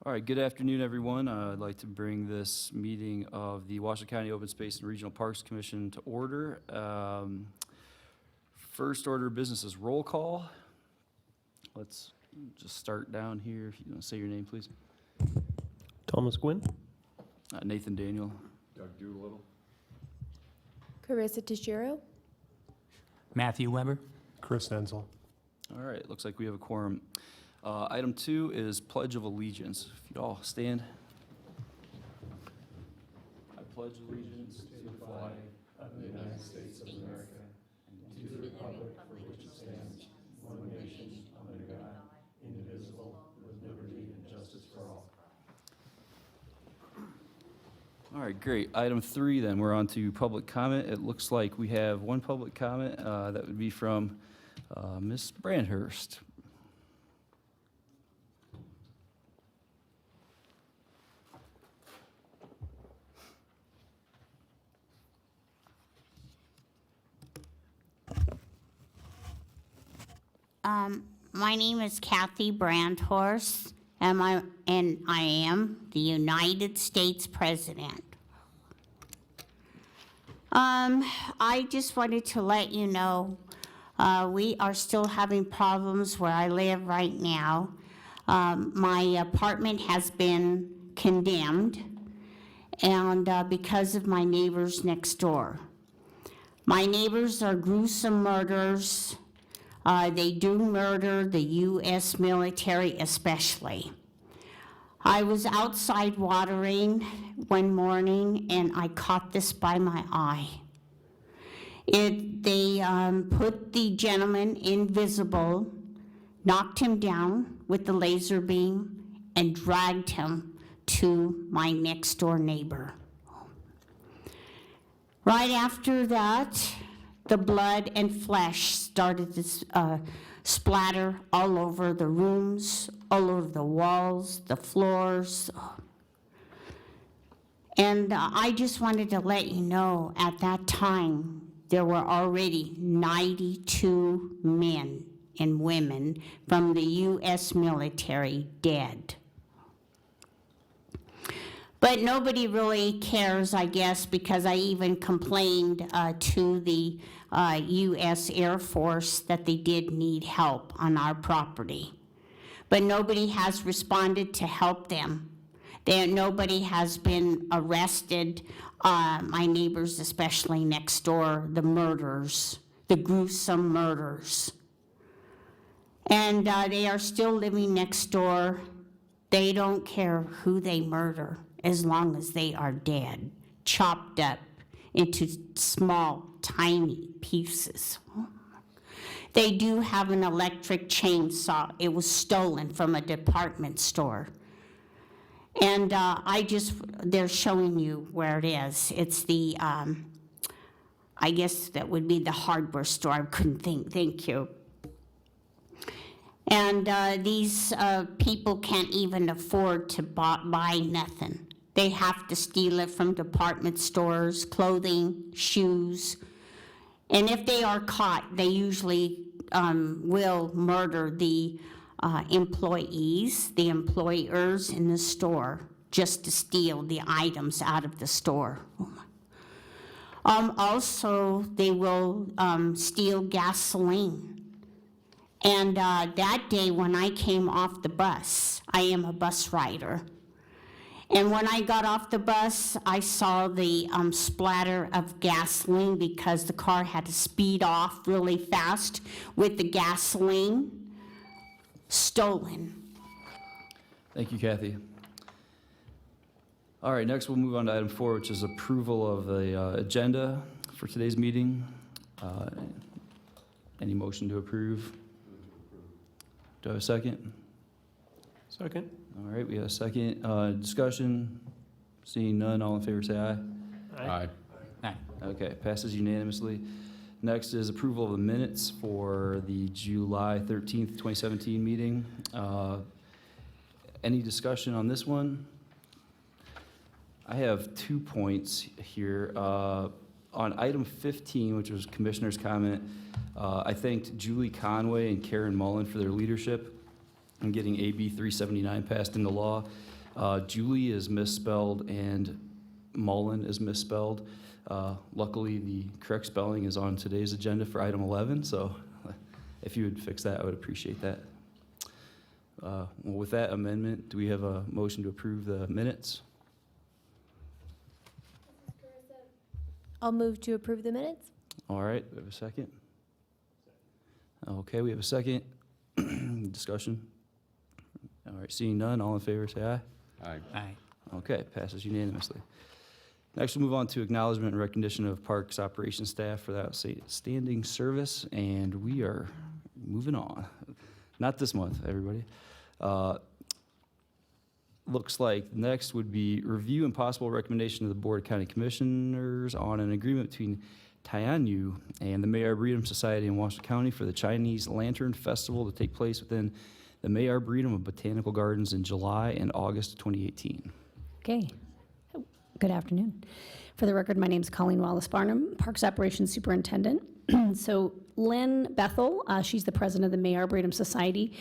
All right, good afternoon, everyone. I'd like to bring this meeting of the Washington County Open Space and Regional Parks Commission to order. First order of business is roll call. Let's just start down here. If you want to say your name, please. Thomas Gwynn. Nathan Daniel. Doug Doolittle. Carissa Tashiro. Matthew Weber. Chris Enzel. All right, looks like we have a quorum. Item 2 is Pledge of Allegiance. If you'd all stand. I pledge allegiance to the flag of the United States of America and to the republic for which it stands, one nation, under God, indivisible, with liberty and justice for all. All right, great. Item 3 then, we're on to public comment. It looks like we have one public comment. That would be from Ms. Brandhurst. My name is Kathy Brandhorst, and I am the United States President. I just wanted to let you know we are still having problems where I live right now. My apartment has been condemned, and because of my neighbors next door. My neighbors are gruesome murderers. They do murder the U.S. military especially. I was outside watering one morning and I caught this by my eye. They put the gentleman invisible, knocked him down with the laser beam, and dragged him to my next door neighbor. Right after that, the blood and flesh started to splatter all over the rooms, all over the walls, the floors. And I just wanted to let you know, at that time, there were already 92 men and women from the U.S. military dead. But nobody really cares, I guess, because I even complained to the U.S. Air Force that they did need help on our property. But nobody has responded to help them. Nobody has been arrested, my neighbors especially next door, the murderers, the gruesome murderers. And they are still living next door. They don't care who they murder, as long as they are dead, chopped up into small, tiny pieces. They do have an electric chainsaw. It was stolen from a department store. And they're showing you where it is. It's the, I guess that would be the hardware store. I couldn't think, thank you. And these people can't even afford to buy nothing. They have to steal it from department stores, clothing, shoes. And if they are caught, they usually will murder the employees, the employers in the store, just to steal the items out of the store. Also, they will steal gasoline. And that day when I came off the bus, I am a bus rider. And when I got off the bus, I saw the splatter of gasoline because the car had to speed off really fast with the gasoline stolen. Thank you, Kathy. All right, next we'll move on to item 4, which is approval of the agenda for today's meeting. Any motion to approve? Do I have a second? Second. All right, we have a second. Discussion. Seeing none, all in favor say aye. Aye. Aye. Okay, passes unanimously. Next is approval of the minutes for the July 13th, 2017 meeting. Any discussion on this one? I have 2 points here. On item 15, which was Commissioner's comment, I thanked Julie Conway and Karen Mullen for their leadership in getting AB 379 passed into law. Julie is misspelled and Mullen is misspelled. Luckily, the correct spelling is on today's agenda for item 11, so if you would fix that, I would appreciate that. Well, with that amendment, do we have a motion to approve the minutes? I'll move to approve the minutes. All right, we have a second. Okay, we have a second. Discussion. All right, seeing none, all in favor, say aye. Aye. Aye. Okay, passes unanimously. Next, we'll move on to acknowledgement and recognition of Parks operations staff for that outstanding service, and we are moving on. Not this month, everybody. Looks like next would be review and possible recommendation to the Board of County Commissioners on an agreement between Tianyu and the May Arboretum Society in Washington County for the Chinese Lantern Festival to take place within the May Arboretum of Botanical Gardens in July and August 2018. Okay. Good afternoon. For the record, my name is Colleen Wallace-Barnum, Parks Operations Superintendent. So Lynn Bethel, she's the president of the May Arboretum Society,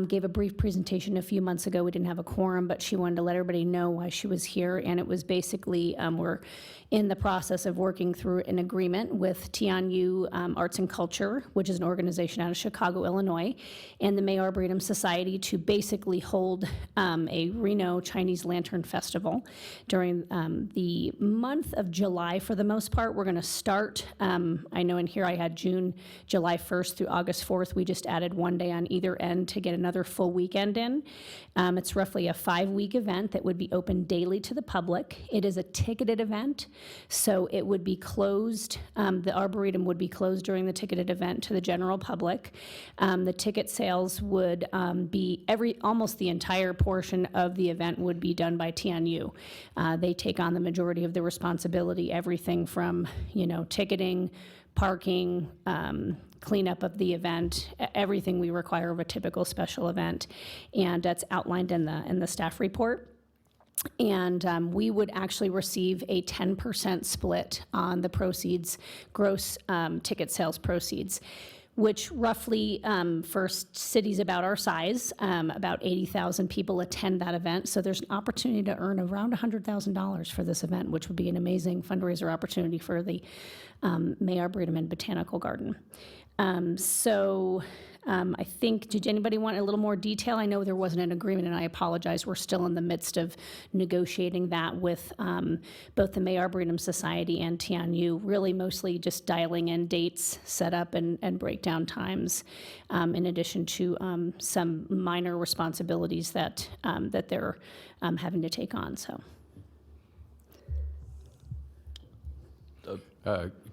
gave a brief presentation a few months ago. We didn't have a quorum, but she wanted to let everybody know why she was here. And it was basically, we're in the process of working through an agreement with Tianyu Arts and Culture, which is an organization out of Chicago, Illinois, and the May Arboretum Society to basically hold a Reno Chinese Lantern Festival during the month of July for the most part. We're going to start, I know in here I had July 1st through August 4th. We just added one day on either end to get another full weekend in. It's roughly a 5-week event that would be open daily to the public. It is a ticketed event, so it would be closed. The Arboretum would be closed during the ticketed event to the general public. The ticket sales would be almost the entire portion of the event would be done by Tianyu. They take on the majority of the responsibility, everything from, ticketing, parking, cleanup of the event, everything we require of a typical special event, and that's outlined in the staff report. And we would actually receive a 10% split on the proceeds, gross ticket sales proceeds, which roughly for cities about our size, about 80,000 people attend that event. So there's an opportunity to earn around $100,000 for this event, which would be an amazing fundraiser opportunity for the May Arboretum and Botanical Garden. I think, did anybody want a little more detail? I know there wasn't an agreement, and I apologize. We're still in the midst of negotiating that with both the May Arboretum Society and Tianyu, really mostly just dialing in dates, set up, and breakdown times, in addition to some minor responsibilities that they're having to take on. So.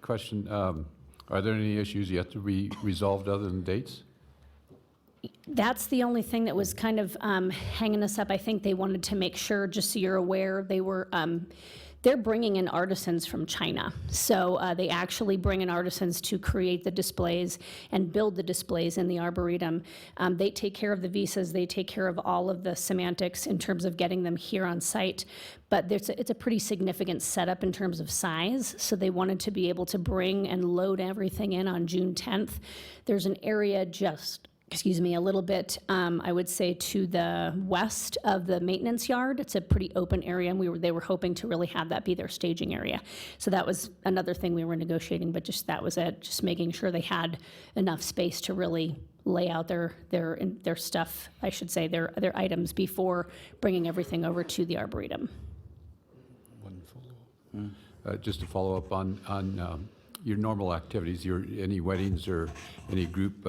Question, are there any issues yet to be resolved other than dates? That's the only thing that was kind of hanging us up. I think they wanted to make sure, just so you're aware, they're bringing in artisans from China. So they actually bring in artisans to create the displays and build the displays in the Arboretum. They take care of the visas, they take care of all of the semantics in terms of getting them here on site. But it's a pretty significant setup in terms of size. So they wanted to be able to bring and load everything in on June 10th. There's an area a little bit, I would say, to the west of the maintenance yard. It's a pretty open area, and they were hoping to really have that be their staging area. So that was another thing we were negotiating, but that was it, just making sure they had enough space to really lay out their stuff, I should say, their items before bringing everything over to the Arboretum. Wonderful. Just to follow up on your normal activities, any weddings or any group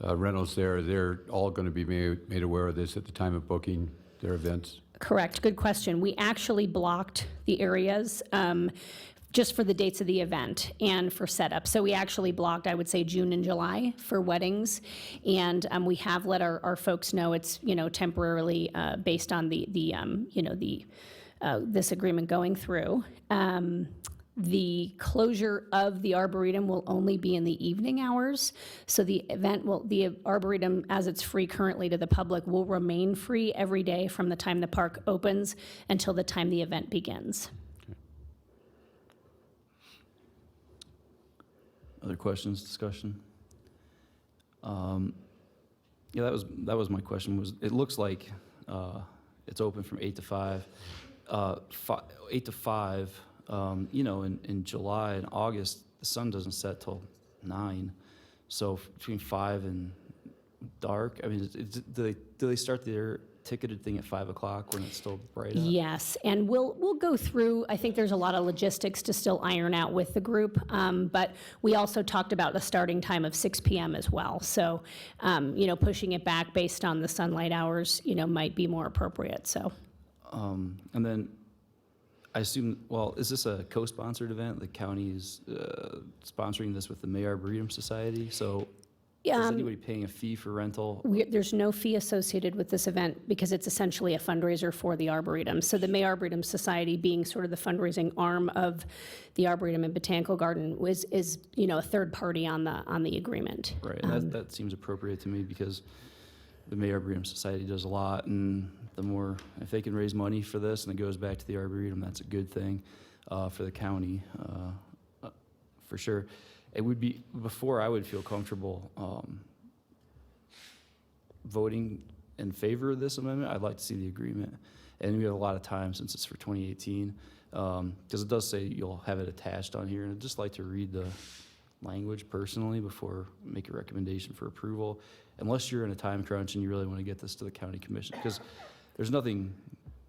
rentals there, they're all going to be made aware of this at the time of booking their events? Correct. Good question. We actually blocked the areas just for the dates of the event and for setup. So we actually blocked, I would say, June and July for weddings, and we have let our folks know it's temporarily based on this agreement going through. The closure of the Arboretum will only be in the evening hours. So the Arboretum, as it's free currently to the public, will remain free every day from the time the park opens until the time the event begins. Other questions, discussion? Yeah, that was my question. It looks like It's open from 8 to 5. 8 to 5, in July and August, the sun doesn't set till 9. So between 5 and dark, I mean, do they start their ticketed thing at 5 o'clock when it's still bright out? Yes, and we'll go through, I think there's a lot of logistics to still iron out with the group, but we also talked about the starting time of 6 p.m. as well. So, pushing it back based on the sunlight hours, might be more appropriate, so. And then I assume, is this a co-sponsored event? The county is sponsoring this with the May Arboretum Society, so is anybody paying a fee for rental? There's no fee associated with this event because it's essentially a fundraiser for the Arboretum. So the May Arboretum Society, being sort of the fundraising arm of the Arboretum and Botanical Garden, is a third party on the agreement. Right, and that seems appropriate to me because the May Arboretum Society does a lot, and the more, if they can raise money for this and it goes back to the Arboretum, that's a good thing for the county, for sure. It would be, before I would feel comfortable voting in favor of this amendment, I'd like to see the agreement. And we have a lot of time since it's for 2018, because it does say you'll have it attached on here, and I'd just like to read the language personally before I make a recommendation for approval, unless you're in a time crunch and you really want to get this to the county commission, because there's nothing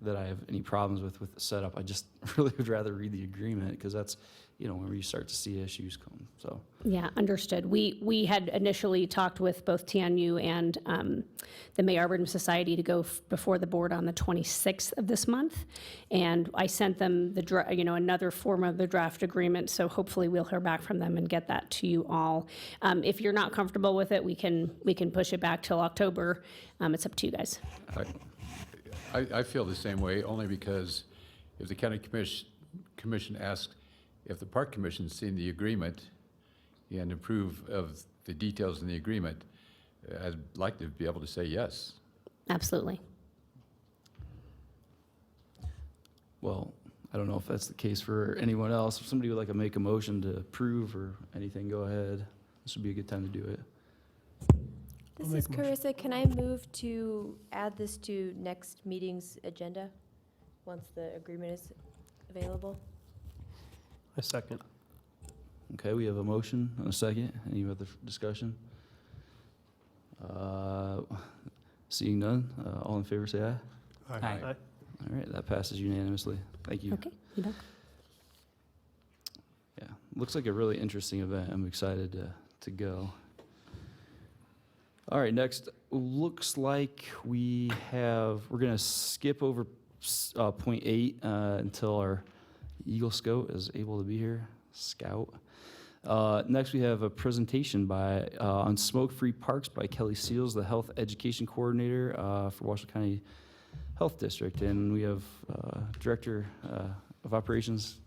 that I have any problems with the setup. I just really would rather read the agreement, because that's, where you start to see issues come, so. Yeah, understood. We had initially talked with both TNU and the May Arboretum Society to go before the board on the 26th of this month, and I sent them another form of the draft agreement, so hopefully we'll hear back from them and get that to you all. If you're not comfortable with it, we can push it back till October. It's up to you guys. I feel the same way, only because if the county commission asks if the park commission's seen the agreement and approve of the details in the agreement, I'd like to be able to say yes. Absolutely. Well, I don't know if that's the case for anyone else. If somebody would like to make a motion to approve or anything, go ahead. This would be a good time to do it. This is Carissa. Can I move to add this to next meeting's agenda once the agreement is available? A second. Okay, we have a motion and a second. Any other discussion? Seeing none, all in favor say aye. Aye. All right, that passes unanimously. Thank you. Okay, you bet. Yeah, looks like a really interesting event. I'm excited to go. All right, next, looks like we're gonna skip over point 8 until our Eagle Scout is able to be here. Next, we have a presentation on smoke-free parks by Kelly Seals, the Health Education Coordinator for Washington County Health District. And we have Director of Operations,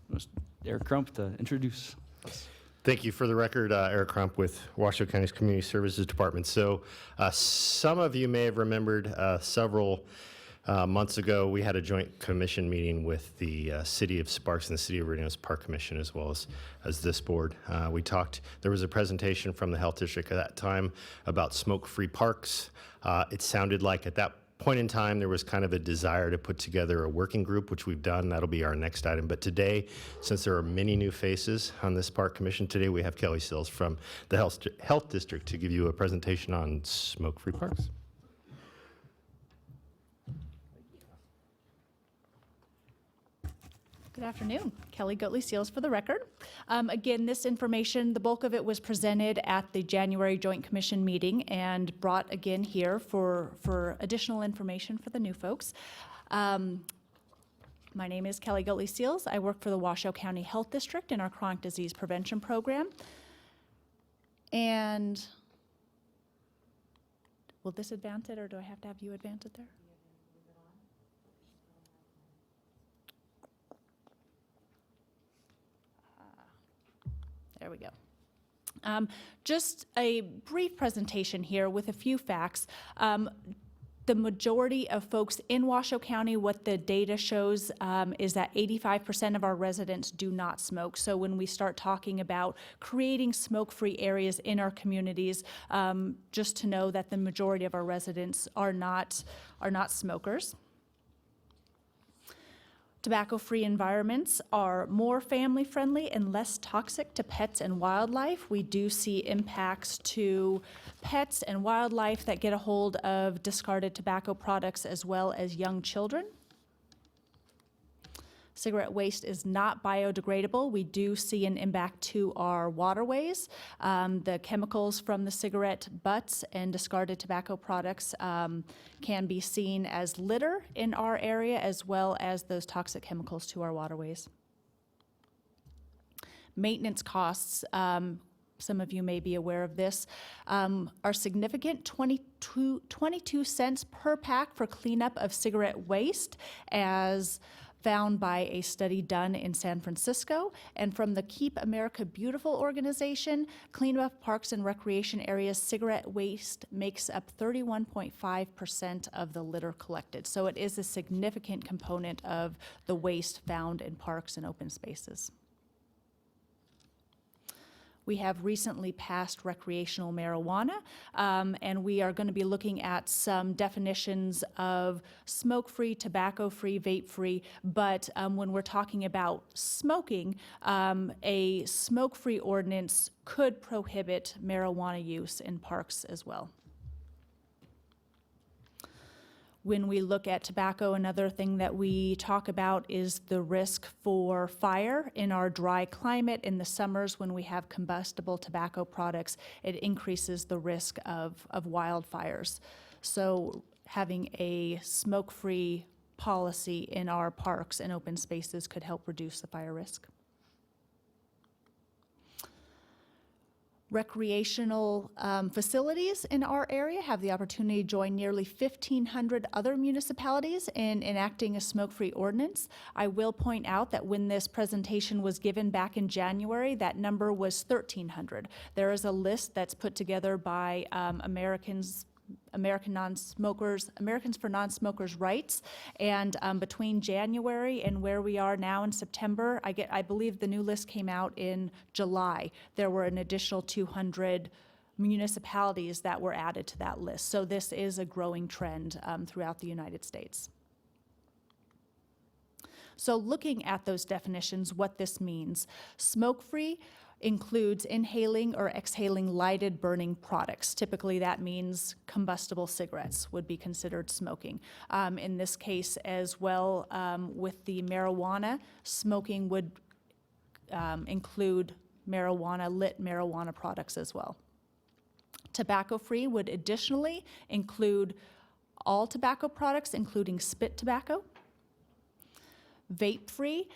Eric Crump, to introduce us. Thank you. For the record, Eric Crump with Washoe County's Community Services Department. So some of you may have remembered several months ago, we had a joint commission meeting with the City of Sparks and the City of Reno's Park Commission, as well as this board. There was a presentation from the Health District at that time about smoke-free parks. It sounded like at that point in time, there was kind of a desire to put together a working group, which we've done. That'll be our next item. But today, since there are many new faces on this park commission, today we have Kelly Sills from the Health District to give you a presentation on smoke-free parks. Good afternoon. Kelly Goatley Seals for the record. Again, this information, the bulk of it was presented at the January Joint Commission meeting and brought again here for additional information for the new folks. My name is Kelly Goatley Seals. I work for the Washoe County Health District in our chronic disease prevention program. And will this advance it, or do I have to have you advance it there? There we go. Just a brief presentation here with a few facts. The majority of folks in Washoe County, what the data shows is that 85% of our residents do not smoke. So when we start talking about creating smoke-free areas in our communities, just to know that the majority of our residents are not smokers. Tobacco-free environments are more family-friendly and less toxic to pets and wildlife. We do see impacts to pets and wildlife that get a hold of discarded tobacco products as well as young children. Cigarette waste is not biodegradable. We do see an impact to our waterways. The chemicals from the cigarette butts and discarded tobacco products can be seen as litter in our area, as well as those toxic chemicals to our waterways. Maintenance costs, some of you may be aware of this, are significant, 22 cents per pack for cleanup of cigarette waste, as found by a study done in San Francisco. And from the Keep America Beautiful organization, cleanup of parks and recreation areas, cigarette waste makes up 31.5% of the litter collected. So it is a significant component of the waste found in parks and open spaces. We have recently passed recreational marijuana, and we are going to be looking at some definitions of smoke-free, tobacco-free, vape-free, but when we're talking about smoking, a smoke-free ordinance could prohibit marijuana use in parks as well. When we look at tobacco, another thing that we talk about is the risk for fire in our dry climate. In the summers, when we have combustible tobacco products, it increases the risk of wildfires. So having a smoke-free policy in our parks and open spaces could help reduce the fire risk. Recreational facilities in our area have the opportunity to join nearly 1,500 other municipalities in enacting a smoke-free ordinance. I will point out that when this presentation was given back in January, that number was 1,300. There is a list that's put together by Americans for Non-Smokers' Rights, and between January and where we are now in September, I believe the new list came out in July. There were an additional 200 municipalities that were added to that list. So this is a growing trend throughout the United States. So looking at those definitions, what this means, smoke-free includes inhaling or exhaling lighted burning products. Typically that means combustible cigarettes would be considered smoking. In this case as well, with the marijuana, smoking would include lit marijuana products as well. Tobacco-free would additionally include all tobacco products, including spit tobacco. Vape-free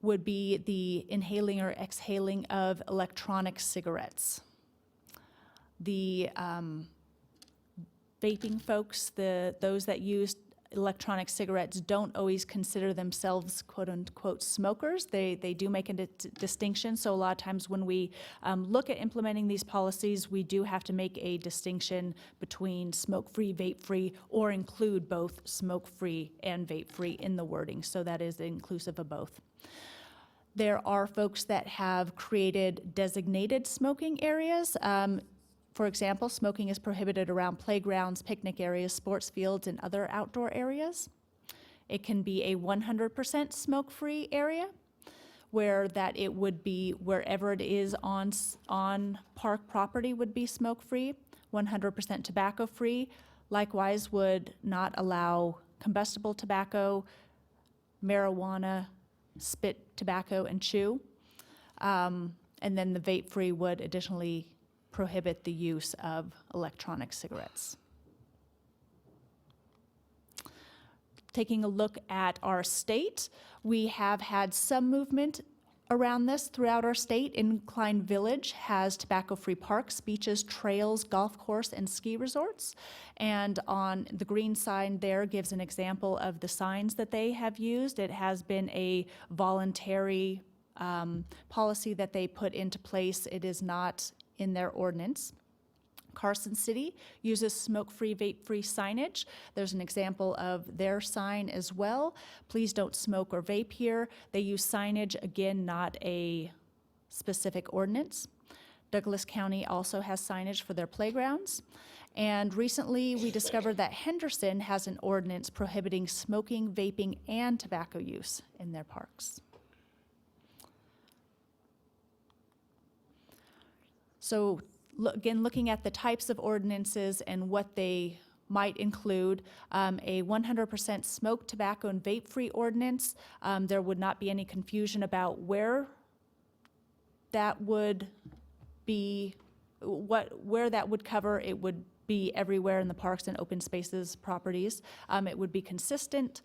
would be the inhaling or exhaling of electronic cigarettes. The vaping folks, those that use electronic cigarettes, don't always consider themselves quote-unquote smokers. They do make a distinction, so a lot of times when we look at implementing these policies, we do have to make a distinction between smoke-free, vape-free, or include both smoke-free and vape-free in the wording, so that is inclusive of both. There are folks that have created designated smoking areas. For example, smoking is prohibited around playgrounds, picnic areas, sports fields, and other outdoor areas. It can be a 100% smoke-free area, where that it would be wherever it is on park property would be smoke-free. 100% tobacco-free, likewise, would not allow combustible tobacco, marijuana, spit tobacco, and chew. And then the vape-free would additionally prohibit the use of electronic cigarettes. Taking a look at our state, we have had some movement around this throughout our state. Incline Village has tobacco-free parks, beaches, trails, golf course, and ski resorts. And on the green sign there gives an example of the signs that they have used. It has been a voluntary policy that they put into place. It is not in their ordinance. Carson City uses smoke-free, vape-free signage. There's an example of their sign as well. Please don't smoke or vape here. They use signage, again, not a specific ordinance. Douglas County also has signage for their playgrounds. And recently, we discovered that Henderson has an ordinance prohibiting smoking, vaping, and tobacco use in their parks. So again, looking at the types of ordinances and what they might include, a 100% smoke, tobacco, and vape-free ordinance. There would not be any confusion about where that would be, where that would cover. It would be everywhere in the parks and open spaces properties. It would be consistent.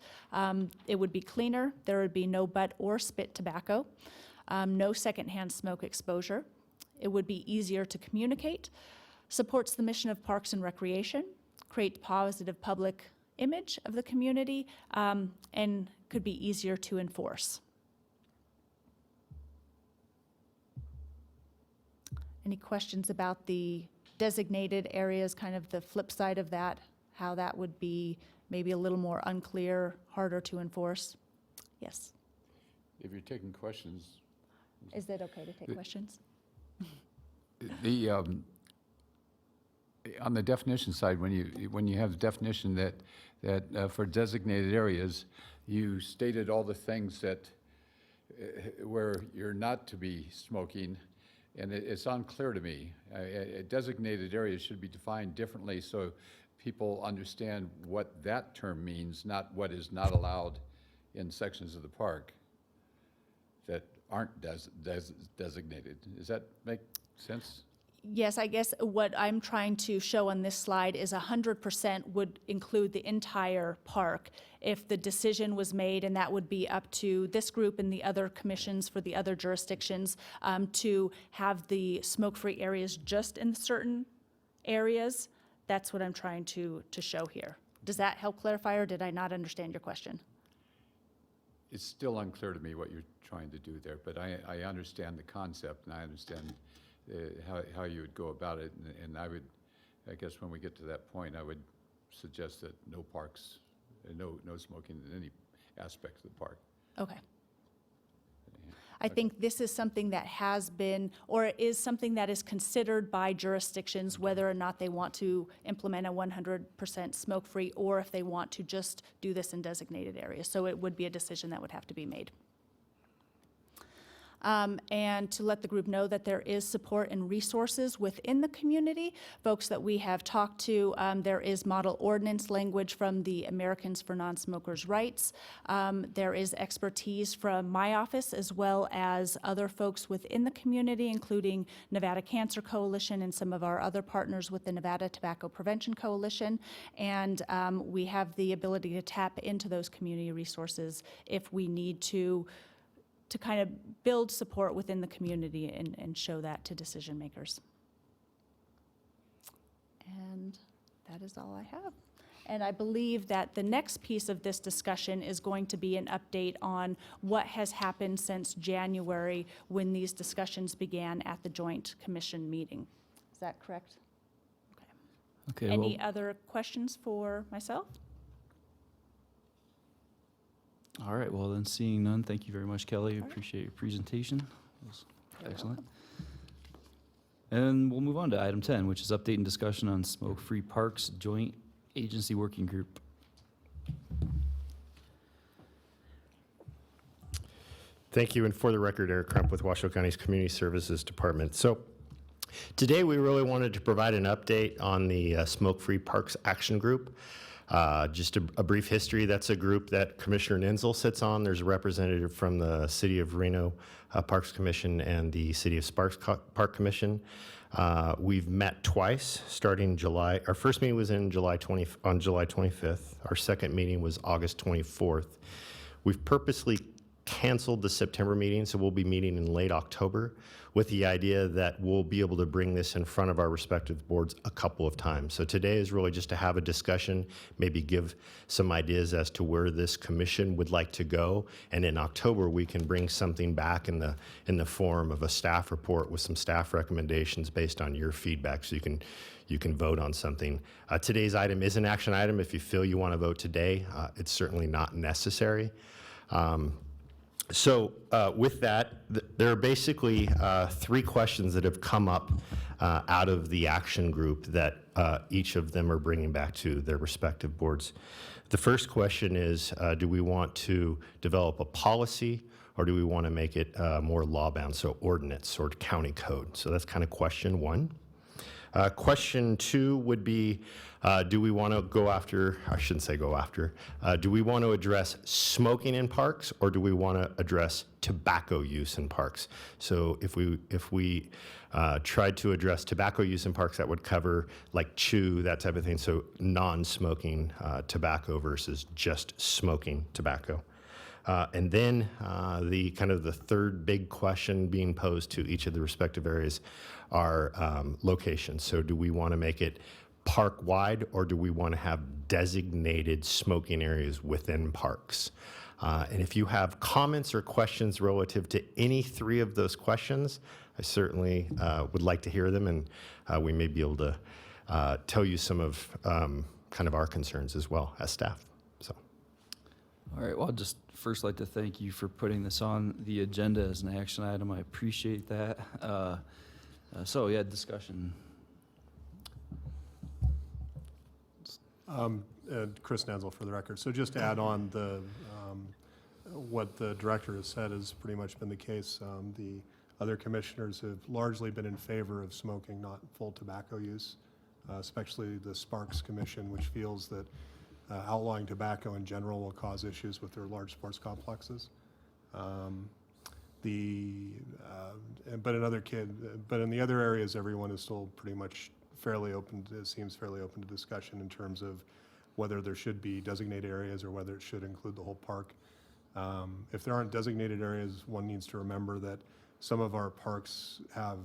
It would be cleaner. There would be no butt or spit tobacco. No secondhand smoke exposure. It would be easier to communicate. Supports the mission of Parks and Recreation. Create positive public image of the community, and could be easier to enforce. Any questions about the designated areas, kind of the flip side of that, how that would be maybe a little more unclear, harder to enforce? Yes. If you're taking questions, Is it okay to take questions? the on the definition side, when you have the definition that for designated areas, you stated all the things that where you're not to be smoking, and it's unclear to me. Designated areas should be defined differently so people understand what that term means, not what is not allowed in sections of the park that aren't designated. Does that make sense? Yes, I guess what I'm trying to show on this slide is 100% would include the entire park. If the decision was made, and that would be up to this group and the other commissions for the other jurisdictions to have the smoke-free areas just in certain areas, that's what I'm trying to show here. Does that help clarify, or did I not understand your question? It's still unclear to me what you're trying to do there, but I understand the concept, and I understand how you would go about it, and I guess when we get to that point, I would suggest that no parks, no smoking in any aspect of the park. Okay. I think this is something that has been, or is something that is considered by jurisdictions, whether or not they want to implement a 100% smoke-free, or if they want to just do this in designated areas. So it would be a decision that would have to be made. And to let the group know that there is support and resources within the community. Folks that we have talked to, there is model ordinance language from the Americans for Non-Smokers' Rights. There is expertise from my office as well as other folks within the community, including Nevada Cancer Coalition and some of our other partners with the Nevada Tobacco Prevention Coalition. And we have the ability to tap into those community resources if we need to kind of build support within the community and show that to decision makers. And that is all I have. And I believe that the next piece of this discussion is going to be an update on what has happened since January when these discussions began at the Joint Commission meeting. Is that correct? Okay. Any other questions for myself? All right, well then, seeing none, thank you very much, Kelly. Appreciate your presentation. That was excellent. And we'll move on to item 10, which is update and discussion on smoke-free parks joint agency working group. Thank you, and for the record, Eric Crump with Washoe County's Community Services Department. So today we really wanted to provide an update on the Smoke-Free Parks Action Group. Just a brief history, that's a group that Commissioner Ninzel sits on. There's a representative from the City of Reno Parks Commission and the City of Sparks Park Commission. We've met twice, starting July. Our first meeting was on July 25th. Our second meeting was August 24th. We've purposely canceled the September meeting, so we'll be meeting in late October with the idea that we'll be able to bring this in front of our respective boards a couple of times. So today is really just to have a discussion, maybe give some ideas as to where this commission would like to go, and in October we can bring something back in the form of a staff report with some staff recommendations based on your feedback, so you can vote on something. Today's item is an action item. If you feel you want to vote today, it's certainly not necessary. So with that, there are basically 3 questions that have come up out of the action group that each of them are bringing back to their respective boards. The first question is, do we want to develop a policy, or do we want to make it more law-bound, so ordinance or county code? So that's kind of question 1. Question 2 would be, do we want to go after, I shouldn't say go after, do we want to address smoking in parks, or do we want to address tobacco use in parks? So if we tried to address tobacco use in parks, that would cover like chew, that type of thing, so non-smoking tobacco versus just smoking tobacco. And then the kind of the third big question being posed to each of the respective areas are locations. So do we want to make it park-wide, or do we want to have designated smoking areas within parks? And if you have comments or questions relative to any 3 of those questions, I certainly would like to hear them, and we may be able to tell you some of kind of our concerns as well as staff. So. All right, well, I'd just first like to thank you for putting this on the agenda as an action item. I appreciate that. So, yeah, discussion. Chris Nansel for the record. So just to add on, what the director has said has pretty much been the case. The other commissioners have largely been in favor of smoking, not full tobacco use, especially the Sparks Commission, which feels that outlawing tobacco in general will cause issues with their large sports complexes. But in the other areas, everyone is still pretty much fairly open. It seems fairly open to discussion in terms of whether there should be designated areas or whether it should include the whole park. If there aren't designated areas, one needs to remember that some of our parks have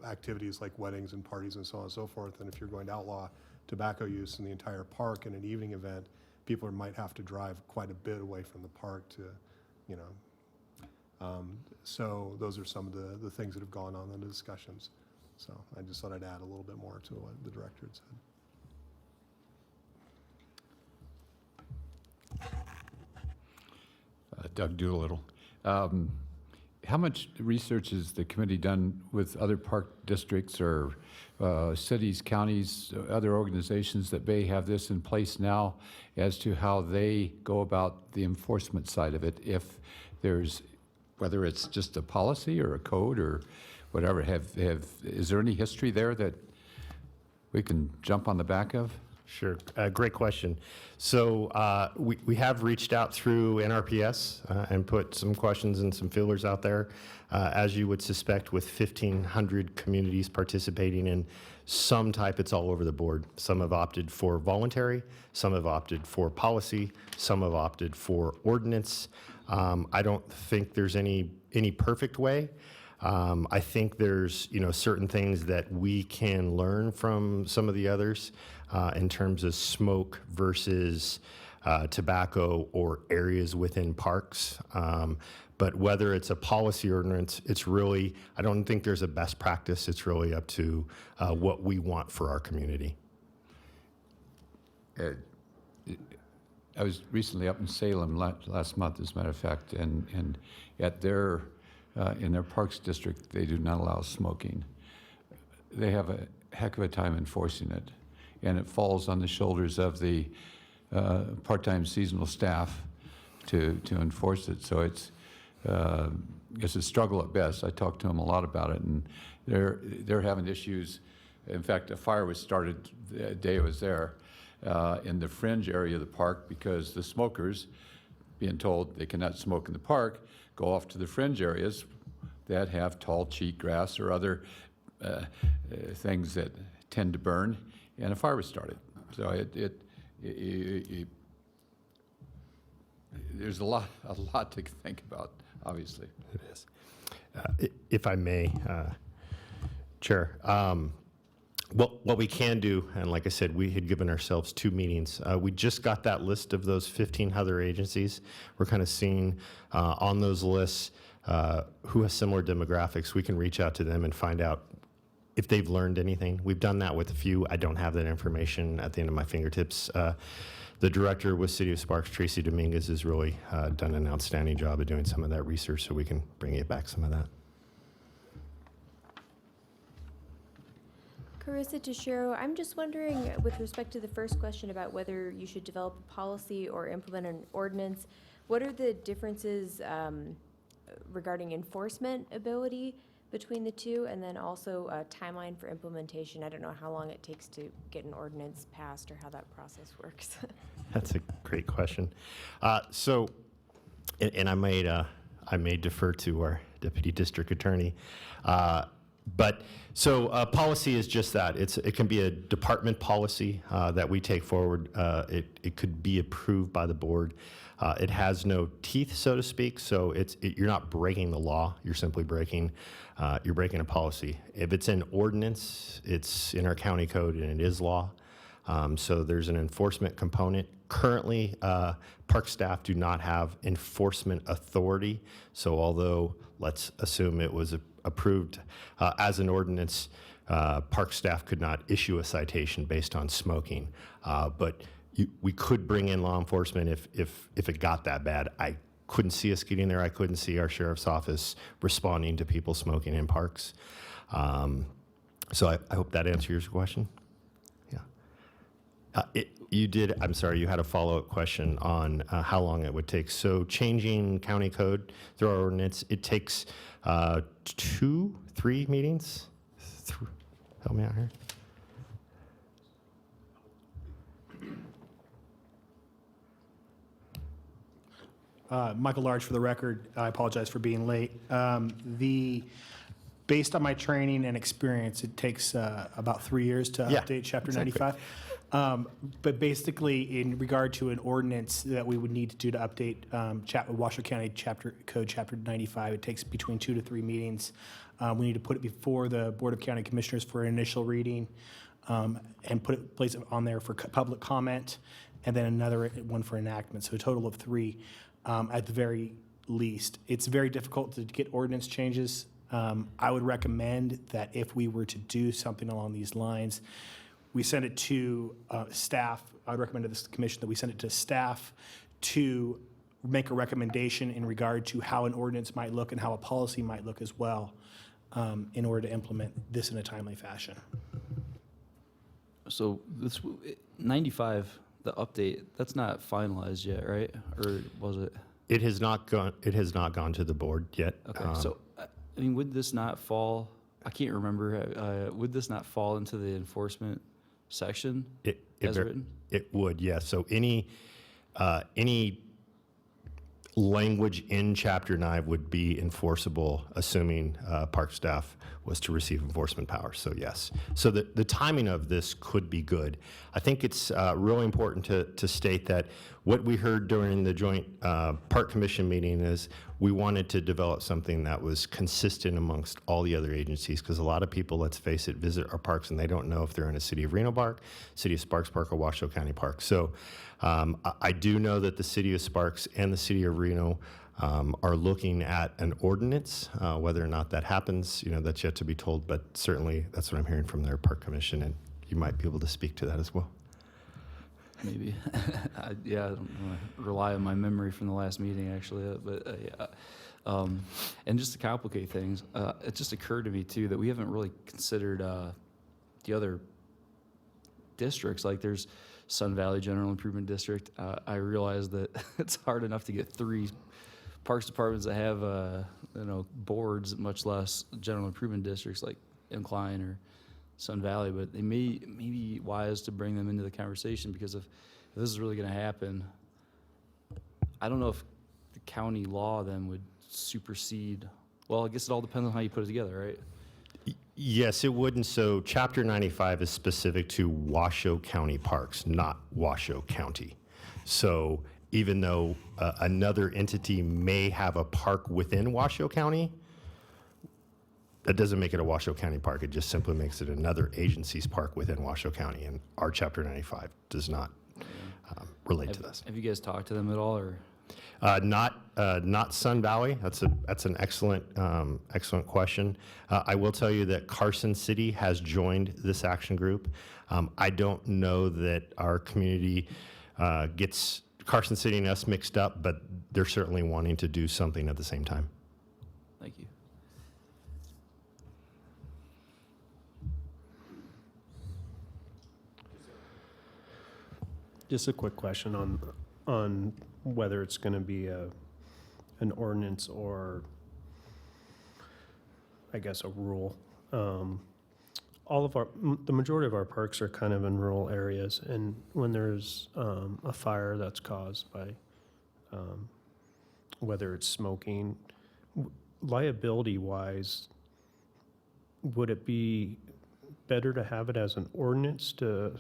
activities like weddings and parties and so on and so forth. And if you're going to outlaw tobacco use in the entire park in an evening event, people might have to drive quite a bit away from the park to, you know. So those are some of the things that have gone on in the discussions. So I just thought I'd add a little bit more to what the director had said. Doug Doolittle. How much research has the committee done with other park districts or cities, counties, other organizations that may have this in place now as to how they go about the enforcement side of it? If there's, whether it's just a policy or a code or whatever, is there any history there that we can jump on the back of? Sure, great question. So we have reached out through NRPS and put some questions and some feelers out there. As you would suspect, with 1,500 communities participating in some type, it's all over the board. Some have opted for voluntary, some have opted for policy, some have opted for ordinance. I don't think there's any perfect way. I think there's, certain things that we can learn from some of the others in terms of smoke versus tobacco or areas within parks. But whether it's a policy ordinance, it's really, I don't think there's a best practice. It's really up to what we want for our community. I was recently up in Salem last month, as a matter of fact, and at their in their parks district, they do not allow smoking. They have a heck of a time enforcing it, and it falls on the shoulders of the part-time seasonal staff to enforce it. So it's a struggle at best. I talked to them a lot about it, and they're having issues. In fact, a fire was started the day I was there in the fringe area of the park because the smokers, being told they cannot smoke in the park, go off to the fringe areas that have tall cheat grass or other things that tend to burn, and a fire was started. So there's a lot to think about, obviously. It is. If I may, Chair, what we can do, and like I said, we had given ourselves 2 meetings. We just got that list of those 15 other agencies. We're kind of seeing on those lists who has similar demographics. We can reach out to them and find out if they've learned anything. We've done that with a few. I don't have that information at the end of my fingertips. The director with City of Sparks, Tracy Dominguez, has really done an outstanding job of doing some of that research, so we can bring it back some of that. Carissa Teixeira, I'm just wondering, with respect to the first question about whether you should develop a policy or implement an ordinance, what are the differences regarding enforcement ability between the two, and then also a timeline for implementation? I don't know how long it takes to get an ordinance passed or how that process works. That's a great question. And I may defer to our deputy district attorney. Policy is just that. It can be a department policy that we take forward. It could be approved by the board. It has no teeth, so to speak. So you're not breaking the law. You're simply breaking a policy. If it's an ordinance, it's in our county code and it is law. So there's an enforcement component. Currently, park staff do not have enforcement authority. So although let's assume it was approved as an ordinance, park staff could not issue a citation based on smoking. But we could bring in law enforcement if it got that bad. I couldn't see us getting there. I couldn't see our sheriff's office responding to people smoking in parks. So I hope that answers your question. Yeah. I'm sorry, you had a follow-up question on how long it would take. So changing county code through our ordinance, it takes 2-3 meetings. Help me out here. Michael Large for the record. I apologize for being late. Based on my training and experience, it takes about 3 years to update Chapter 95. But basically, in regard to an ordinance that we would need to do to update Washoe County Code Chapter 95, it takes between 2 to 3 meetings. We need to put it before the Board of County Commissioners for an initial reading and place it on there for public comment, and then another one for enactment. So a total of 3 at the very least. It's very difficult to get ordinance changes. I would recommend that if we were to do something along these lines, we send it to staff. I would recommend to this commission that we send it to staff to make a recommendation in regard to how an ordinance might look and how a policy might look as well in order to implement this in a timely fashion. So this 95, the update, that's not finalized yet, right? Or was it? It has not gone to the board yet. Okay. So, I mean, would this not fall? I can't remember. Would this not fall into the enforcement section as written? It would, yes. So any language in Chapter 9 would be enforceable, assuming park staff was to receive enforcement powers. So yes. So the timing of this could be good. I think it's really important to state that what we heard during the joint park commission meeting is we wanted to develop something that was consistent amongst all the other agencies, because a lot of people, let's face it, visit our parks and they don't know if they're in a City of Reno Park, City of Sparks Park, or Washoe County Park. So I do know that the City of Sparks and the City of Reno are looking at an ordinance. Whether or not that happens, that's yet to be told, but certainly that's what I'm hearing from their park commission, and you might be able to speak to that as well. Maybe. I don't want to rely on my memory from the last meeting, actually. And just to complicate things, it just occurred to me, too, that we haven't really considered the other districts. Like there's Sun Valley General Improvement District. I realize that it's hard enough to get 3 parks departments that have, boards, much less general improvement districts like Incline or Sun Valley, but they may be wise to bring them into the conversation, because if this is really going to happen, I don't know if the county law then would supersede. Well, I guess it all depends on how you put it together, right? Yes, it would. And so Chapter 95 is specific to Washoe County parks, not Washoe County. So even though another entity may have a park within Washoe County, that doesn't make it a Washoe County park. It just simply makes it another agency's park within Washoe County, and our Chapter 95 does not relate to this. Have you guys talked to them at all, or? Not Sun Valley. That's an excellent question. I will tell you that Carson City has joined this action group. I don't know that our community gets Carson City and us mixed up, but they're certainly wanting to do something at the same time. Thank you. Just a quick question on whether it's going to be an ordinance or, I guess, a rule. The majority of our parks are kind of in rural areas, and when there's a fire that's caused by whether it's smoking, liability-wise, would it be better to have it as an ordinance to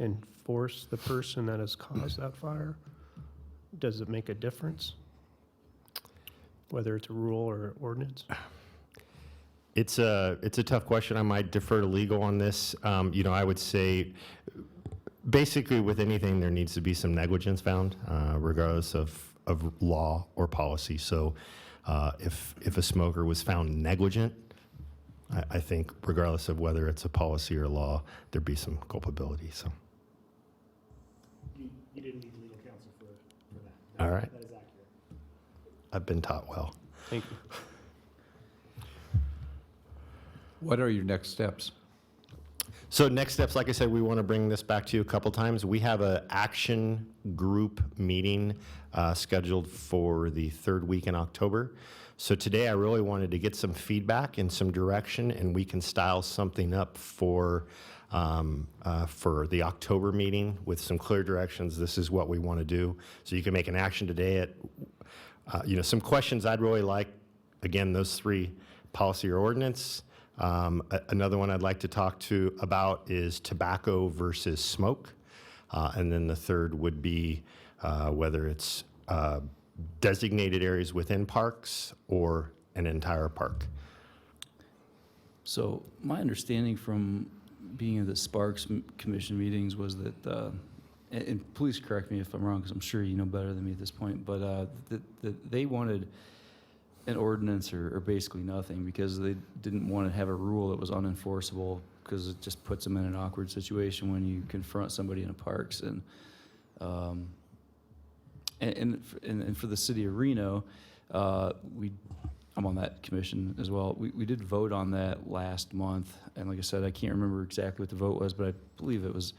enforce the person that has caused that fire? Does it make a difference, whether it's a rule or ordinance? It's a tough question. I might defer to legal on this. I would say basically with anything there needs to be some negligence found, regardless of law or policy. So if a smoker was found negligent, I think regardless of whether it's a policy or law, there'd be some culpability. So. You didn't need legal counsel for that. All right. That is accurate. I've been taught well. Thank you. What are your next steps? So next steps, like I said, we want to bring this back to you a couple times. We have an action group meeting scheduled for the third week in October. So today I really wanted to get some feedback and some direction, and we can style something up for the October meeting with some clear directions. This is what we want to do. So you can make an action today at, some questions I'd really like, again, those three, policy or ordinance. Another one I'd like to talk to about is tobacco versus smoke. And then the third would be whether it's designated areas within parks or an entire park. So my understanding from being at the Sparks Commission meetings was that, and please correct me if I'm wrong, because I'm sure you know better than me at this point, but that they wanted an ordinance or basically nothing, because they didn't want to have a rule that was unenforceable, because it just puts them in an awkward situation when you confront somebody in the parks. And for the city of Reno, I'm on that commission as well. We did vote on that last month, and like I said, I can't remember exactly what the vote was, but I believe it was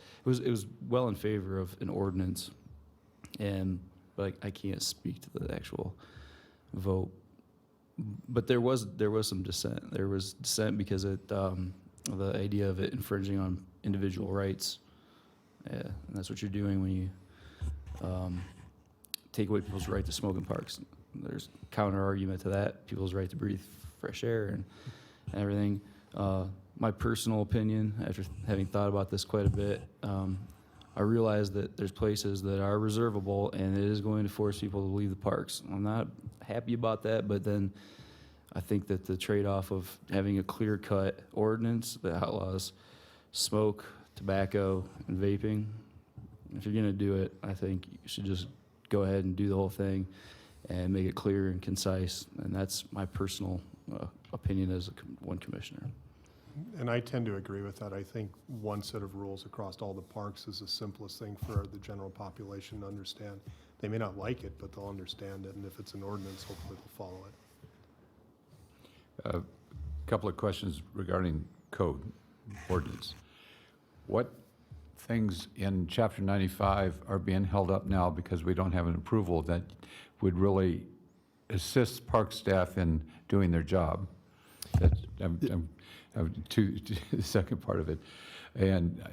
well in favor of an ordinance. But I can't speak to the actual vote. But there was some dissent. There was dissent because the idea of it infringing on individual rights. Yeah, and that's what you're doing when you take away people's right to smoke in parks. There's counter argument to that, people's right to breathe fresh air and everything. My personal opinion, after having thought about this quite a bit, I realize that there's places that are reservable, and it is going to force people to leave the parks. I'm not happy about that, but then I think that the trade-off of having a clear-cut ordinance that outlaws smoke, tobacco, and vaping, if you're going to do it, I think you should just go ahead and do the whole thing and make it clear and concise. And that's my personal opinion as one commissioner. And I tend to agree with that. I think one set of rules across all the parks is the simplest thing for the general population to understand. They may not like it, but they'll understand it, and if it's an ordinance, hopefully they'll follow it. A couple of questions regarding code ordinance. What things in Chapter 95 are being held up now because we don't have an approval that would really assist park staff in doing their job? That's, to the second part of it. And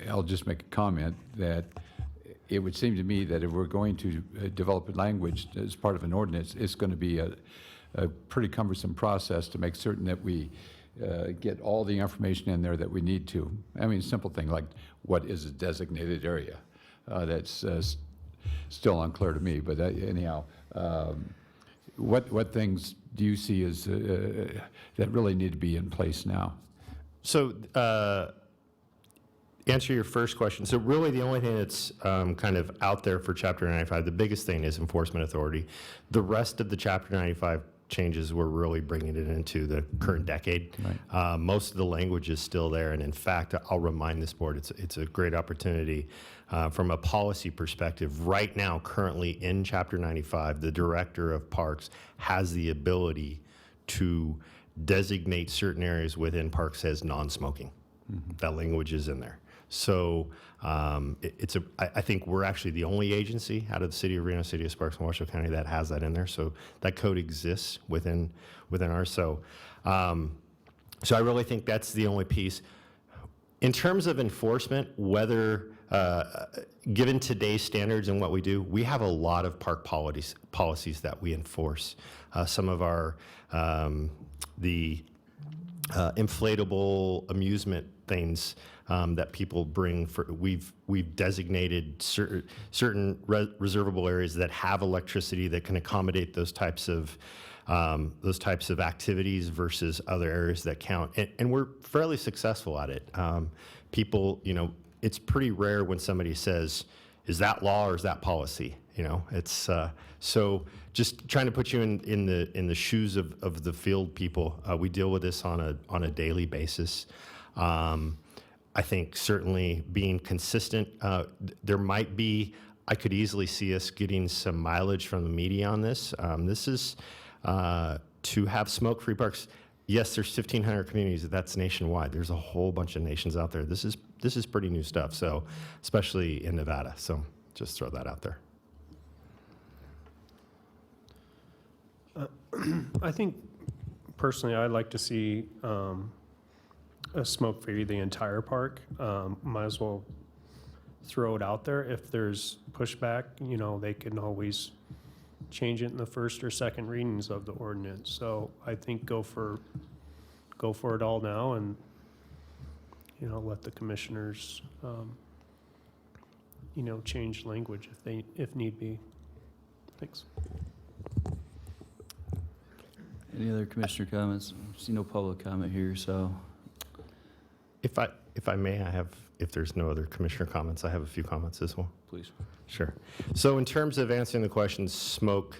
I'll just make a comment that it would seem to me that if we're going to develop a language as part of an ordinance, it's going to be a pretty cumbersome process to make certain that we get all the information in there that we need to. I mean, simple thing like what is a designated area? That's still unclear to me, but anyhow, what things do you see as that really need to be in place now? So answer your first question, so really the only thing that's kind of out there for Chapter 95, the biggest thing is enforcement authority. The rest of the Chapter 95 changes, we're really bringing it into the current decade. Most of the language is still there, and in fact, I'll remind this board, it's a great opportunity from a policy perspective. Right now, currently in Chapter 95, the Director of Parks has the ability to designate certain areas within parks as non-smoking. That language is in there. So I think we're actually the only agency out of the city of Reno, City of Sparks, and Washoe County that has that in there. So that code exists within ours. So I really think that's the only piece. In terms of enforcement, whether given today's standards and what we do, we have a lot of park policies that we enforce. Some of our the inflatable amusement things that people bring for, we've designated certain reservable areas that have electricity that can accommodate those types of activities versus other areas that count, and we're fairly successful at it. People, it's pretty rare when somebody says, "Is that law or is that policy?" It's so just trying to put you in the shoes of the field people. We deal with this on a daily basis. I think certainly being consistent, there might be, I could easily see us getting some mileage from the media on this. This is to have smoke-free parks. Yes, there's 1,500 communities, that's nationwide. There's a whole bunch of nations out there. This is pretty new stuff, so especially in Nevada. So just throw that out there. I think personally, I'd like to see a smoke-free the entire park. Might as well throw it out there. If there's pushback, they can always change it in the first or second readings of the ordinance. So I think go for it all now, and let the commissioners change language if need be. Thanks. Any other commissioner comments? See no public comment here, so. If I may, if there's no other commissioner comments, I have a few comments as well. Please. Sure. So in terms of answering the question, smoke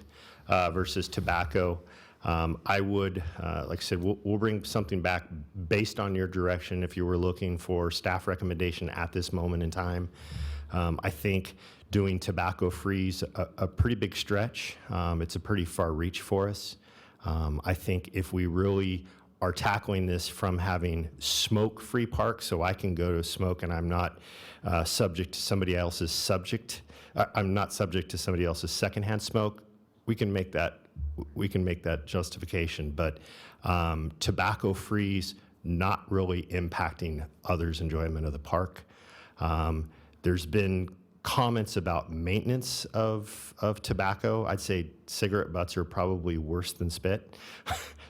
versus tobacco, I would, like I said, we'll bring something back based on your direction if you were looking for staff recommendation at this moment in time. I think doing tobacco-free is a pretty big stretch. It's a pretty far reach for us. I think if we really are tackling this from having smoke-free parks, so I can go to smoke and I'm not subject to somebody else's I'm not subject to somebody else's secondhand smoke, we can make that justification. But tobacco-free's not really impacting others' enjoyment of the park. There's been comments about maintenance of tobacco. I'd say cigarette butts are probably worse than spit.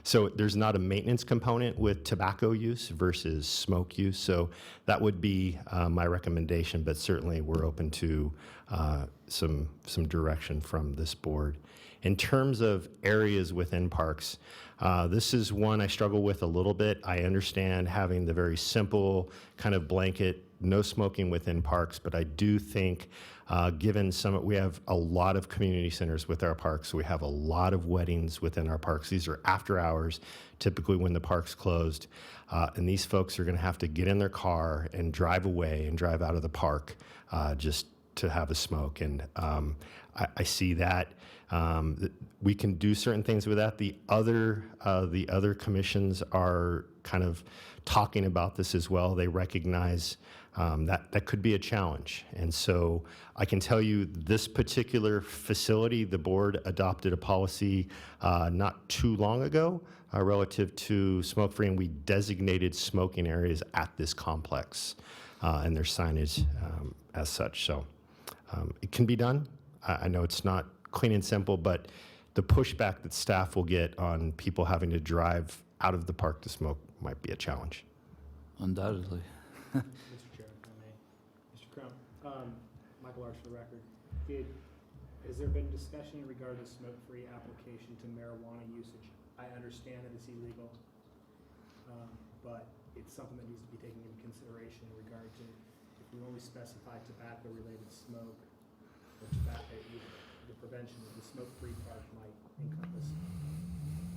So there's not a maintenance component with tobacco use versus smoke use. So that would be my recommendation, but certainly we're open to some direction from this board. In terms of areas within parks, this is one I struggle with a little bit. I understand having the very simple kind of blanket, no smoking within parks, but I do think given we have a lot of community centers with our parks. We have a lot of weddings within our parks. These are after hours, typically when the park's closed. And these folks are gonna have to get in their car and drive away and drive out of the park just to have a smoke. And I see that. We can do certain things with that. The other commissions are kind of talking about this as well. They recognize that could be a challenge. And so I can tell you this particular facility, the board adopted a policy not too long ago relative to smoke-free, and we designated smoking areas at this complex and their signage as such. So it can be done. I know it's not clean and simple, but the pushback that staff will get on people having to drive out of the park to smoke might be a challenge. Undoubtedly. Mr. Chair, if I may. Mr. Crump, Michael Arch for the record. Has there been discussion in regard to smoke-free application to marijuana usage? I understand that it's illegal, but it's something that needs to be taken into consideration in regard to we only specify tobacco-related smoke, or tobacco, the prevention of the smoke-free park might encompass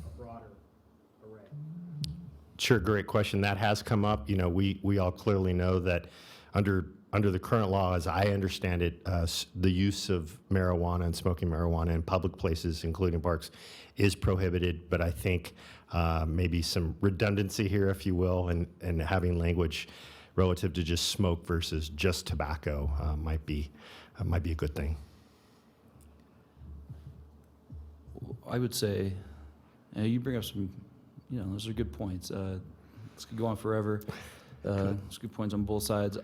a broader array. Sure, great question. That has come up. You know, we all clearly know that under the current law, as I understand it, the use of marijuana and smoking marijuana in public places, including parks, is prohibited. But I think maybe some redundancy here, if you will, and having language relative to just smoke versus just tobacco might be a good thing. I would say, you bring up some, those are good points. This could go on forever. There's good points on both sides.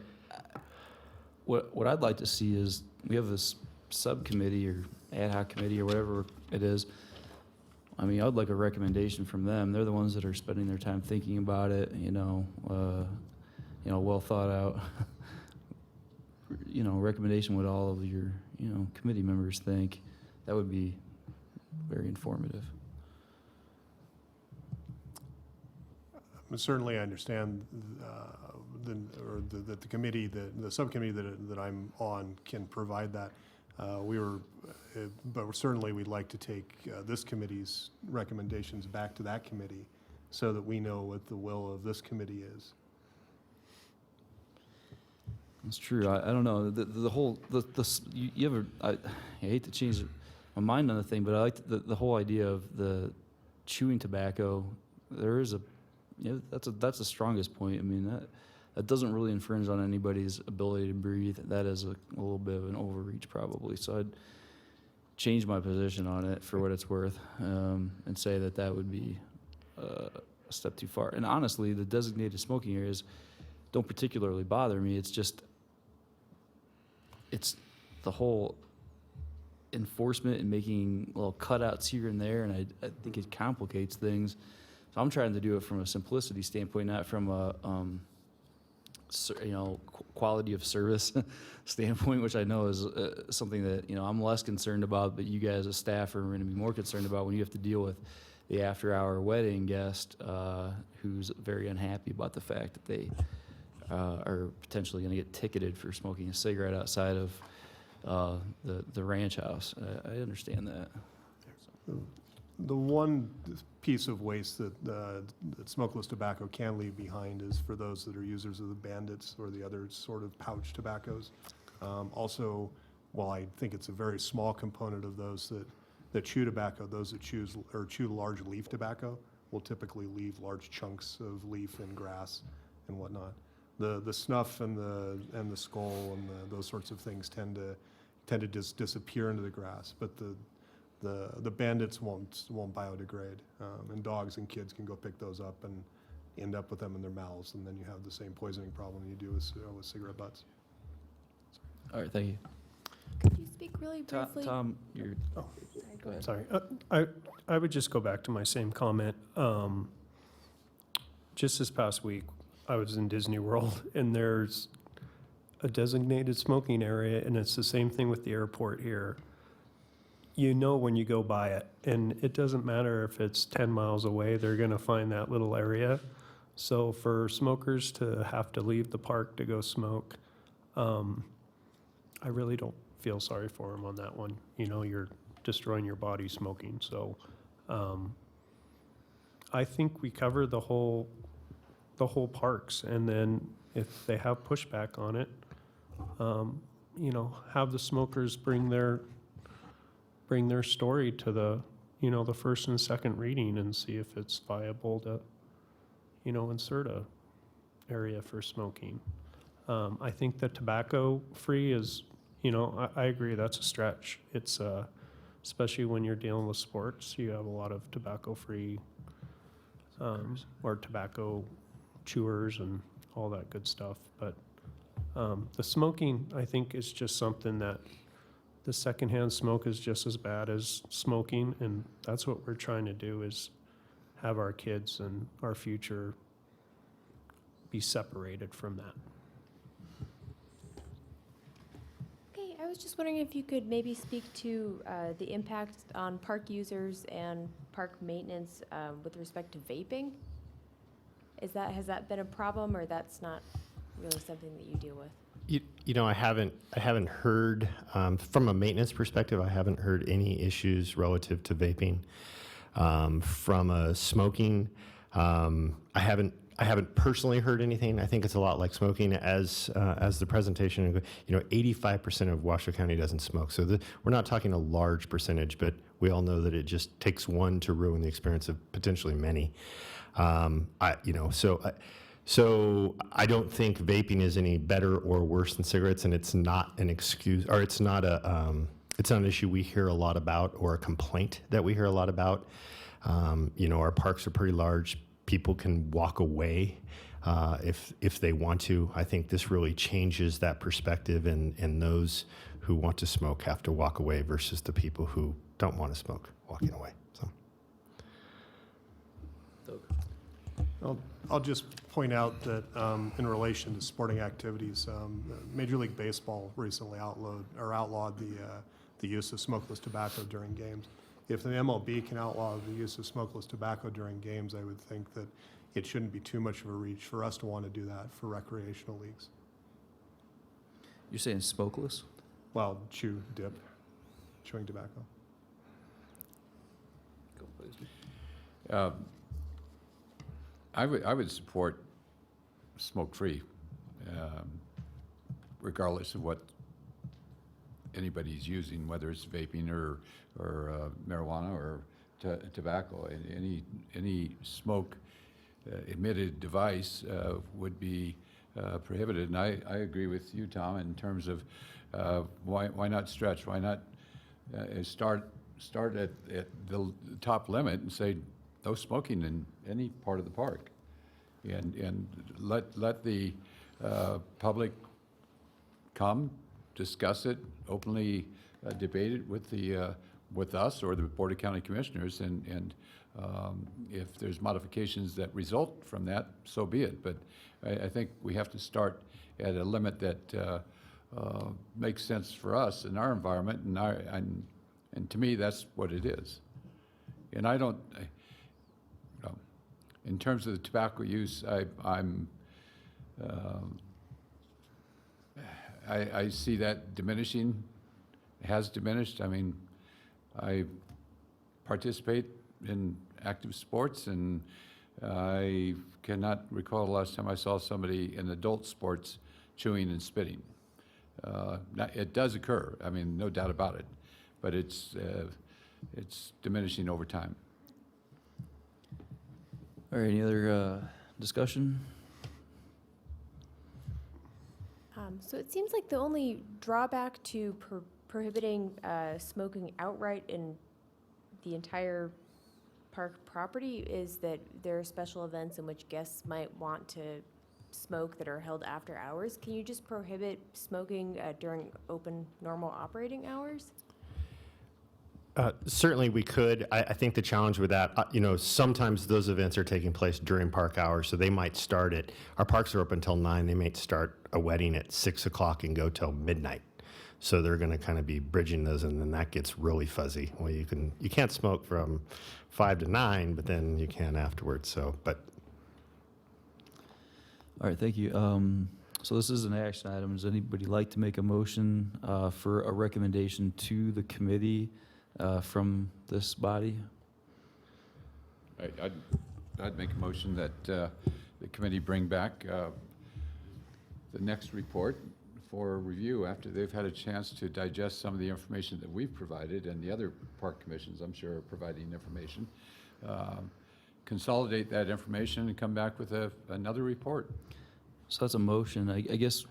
What I'd like to see is we have this subcommittee or ad hoc committee or whatever it is. I mean, I'd like a recommendation from them. They're the ones that are spending their time thinking about it. Well thought out. Recommendation what all of your committee members think. That would be very informative. Certainly, I understand that the committee, the subcommittee that I'm on, can provide that. But certainly we'd like to take this committee's recommendations back to that committee so that we know what the will of this committee is. That's true. I don't know. I hate to change my mind on the thing, but I like the whole idea of the chewing tobacco. There is that's the strongest point. I mean, that doesn't really infringe on anybody's ability to breathe. That is a little bit of an overreach probably. So I'd change my position on it for what it's worth, and say that would be a step too far. And honestly, the designated smoking areas don't particularly bother me. It's the whole enforcement and making little cutouts here and there, and I think it complicates things. So I'm trying to do it from a simplicity standpoint, not from a quality of service standpoint, which I know is something that I'm less concerned about, but you guys as staff are going to be more concerned about when you have to deal with the after-hour wedding guest who's very unhappy about the fact that they are potentially going to get ticketed for smoking a cigarette outside of the ranch house. I understand that. The one piece of waste that smokeless tobacco can leave behind is for those that are users of the bandits or the other sort of pouch tobaccos. Also, while I think it's a very small component of those that chew tobacco, those that chew large leaf tobacco will typically leave large chunks of leaf and grass and whatnot. The snuff and the skull and those sorts of things tend to just disappear into the grass, but the bandits won't biodegrade, and dogs and kids can go pick those up and end up with them in their mouths, and then you have the same poisoning problem you do with cigarette butts. All right, thank you. Could you speak really briefly? Tom, you're. Sorry, go ahead. Sorry. I would just go back to my same comment. Just this past week, I was in Disney World, and there's a designated smoking area, and it's the same thing with the airport here. When you go by it, and it doesn't matter if it's 10 miles away, they're going to find that little area. So for smokers to have to leave the park to go smoke, I really don't feel sorry for them on that one. You're destroying your body smoking. So I think we cover the whole parks, and then if they have pushback on it, have the smokers bring their story to the first and second reading and see if it's viable to insert a area for smoking. I think the tobacco free is I agree, that's a stretch. It's especially when you're dealing with sports, you have a lot of tobacco free or tobacco chewers and all that good stuff. But the smoking, I think, is just something that the secondhand smoke is just as bad as smoking, and that's what we're trying to do, is have our kids and our future be separated from that. Okay, I was just wondering if you could maybe speak to the impact on park users and park maintenance with respect to vaping. Has that been a problem, or that's not really something that you deal with? You know, I haven't heard, from a maintenance perspective, I haven't heard any issues relative to vaping. From a smoking, I haven't personally heard anything. I think it's a lot like smoking, as the presentation. 85% of Washoe County doesn't smoke, so we're not talking a large percentage, but we all know that it just takes one to ruin the experience of potentially many. So I don't think vaping is any better or worse than cigarettes, and it's not an excuse, or it's not an issue we hear a lot about, or a complaint that we hear a lot about. Our parks are pretty large. People can walk away if they want to. I think this really changes that perspective, and those who want to smoke have to walk away versus the people who don't want to smoke walking away. So. I'll just point out that in relation to sporting activities, Major League Baseball recently outlawed the use of smokeless tobacco during games. If the MLB can outlaw the use of smokeless tobacco during games, I would think that it shouldn't be too much of a reach for us to want to do that for recreational leagues. You're saying smokeless? Well, chewing tobacco. Go, please. I would support smoke-free, regardless of what anybody's using, whether it's vaping or marijuana or tobacco. Any smoke emitted device would be prohibited. And I agree with you, Tom, in terms of why not stretch? Why not start at the top limit and say no smoking in any part of the park, and let the public come, discuss it, openly debate it with us or the Board of County Commissioners, and if there's modifications that result from that, so be it. But I think we have to start at a limit that makes sense for us in our environment, and to me, that's what it is. And in terms of the tobacco use, I see that diminishing, has diminished. I mean, I participate in active sports, and I cannot recall the last time I saw somebody in adult sports chewing and spitting. It does occur, I mean, no doubt about it, but it's diminishing over time. All right, any other discussion? So it seems like the only drawback to prohibiting smoking outright in the entire park property is that there are special events in which guests might want to smoke that are held after hours. Can you just prohibit smoking during open, normal operating hours? Certainly we could. I think the challenge with that, sometimes those events are taking place during park hours, so they might start at, our parks are open until 9, they might start a wedding at 6 o'clock and go till midnight. So they're going to kind of be bridging those, and then that gets really fuzzy. Well, you can't smoke from 5 to 9, but then you can afterwards. So, but. All right, thank you. So this is an action item. Does anybody like to make a motion for a recommendation to the committee from this body? I'd make a motion that the committee bring back the next report for review after they've had a chance to digest some of the information that we've provided, and the other park commissions, I'm sure, are providing information. Consolidate that information and come back with another report. So that's a motion. I guess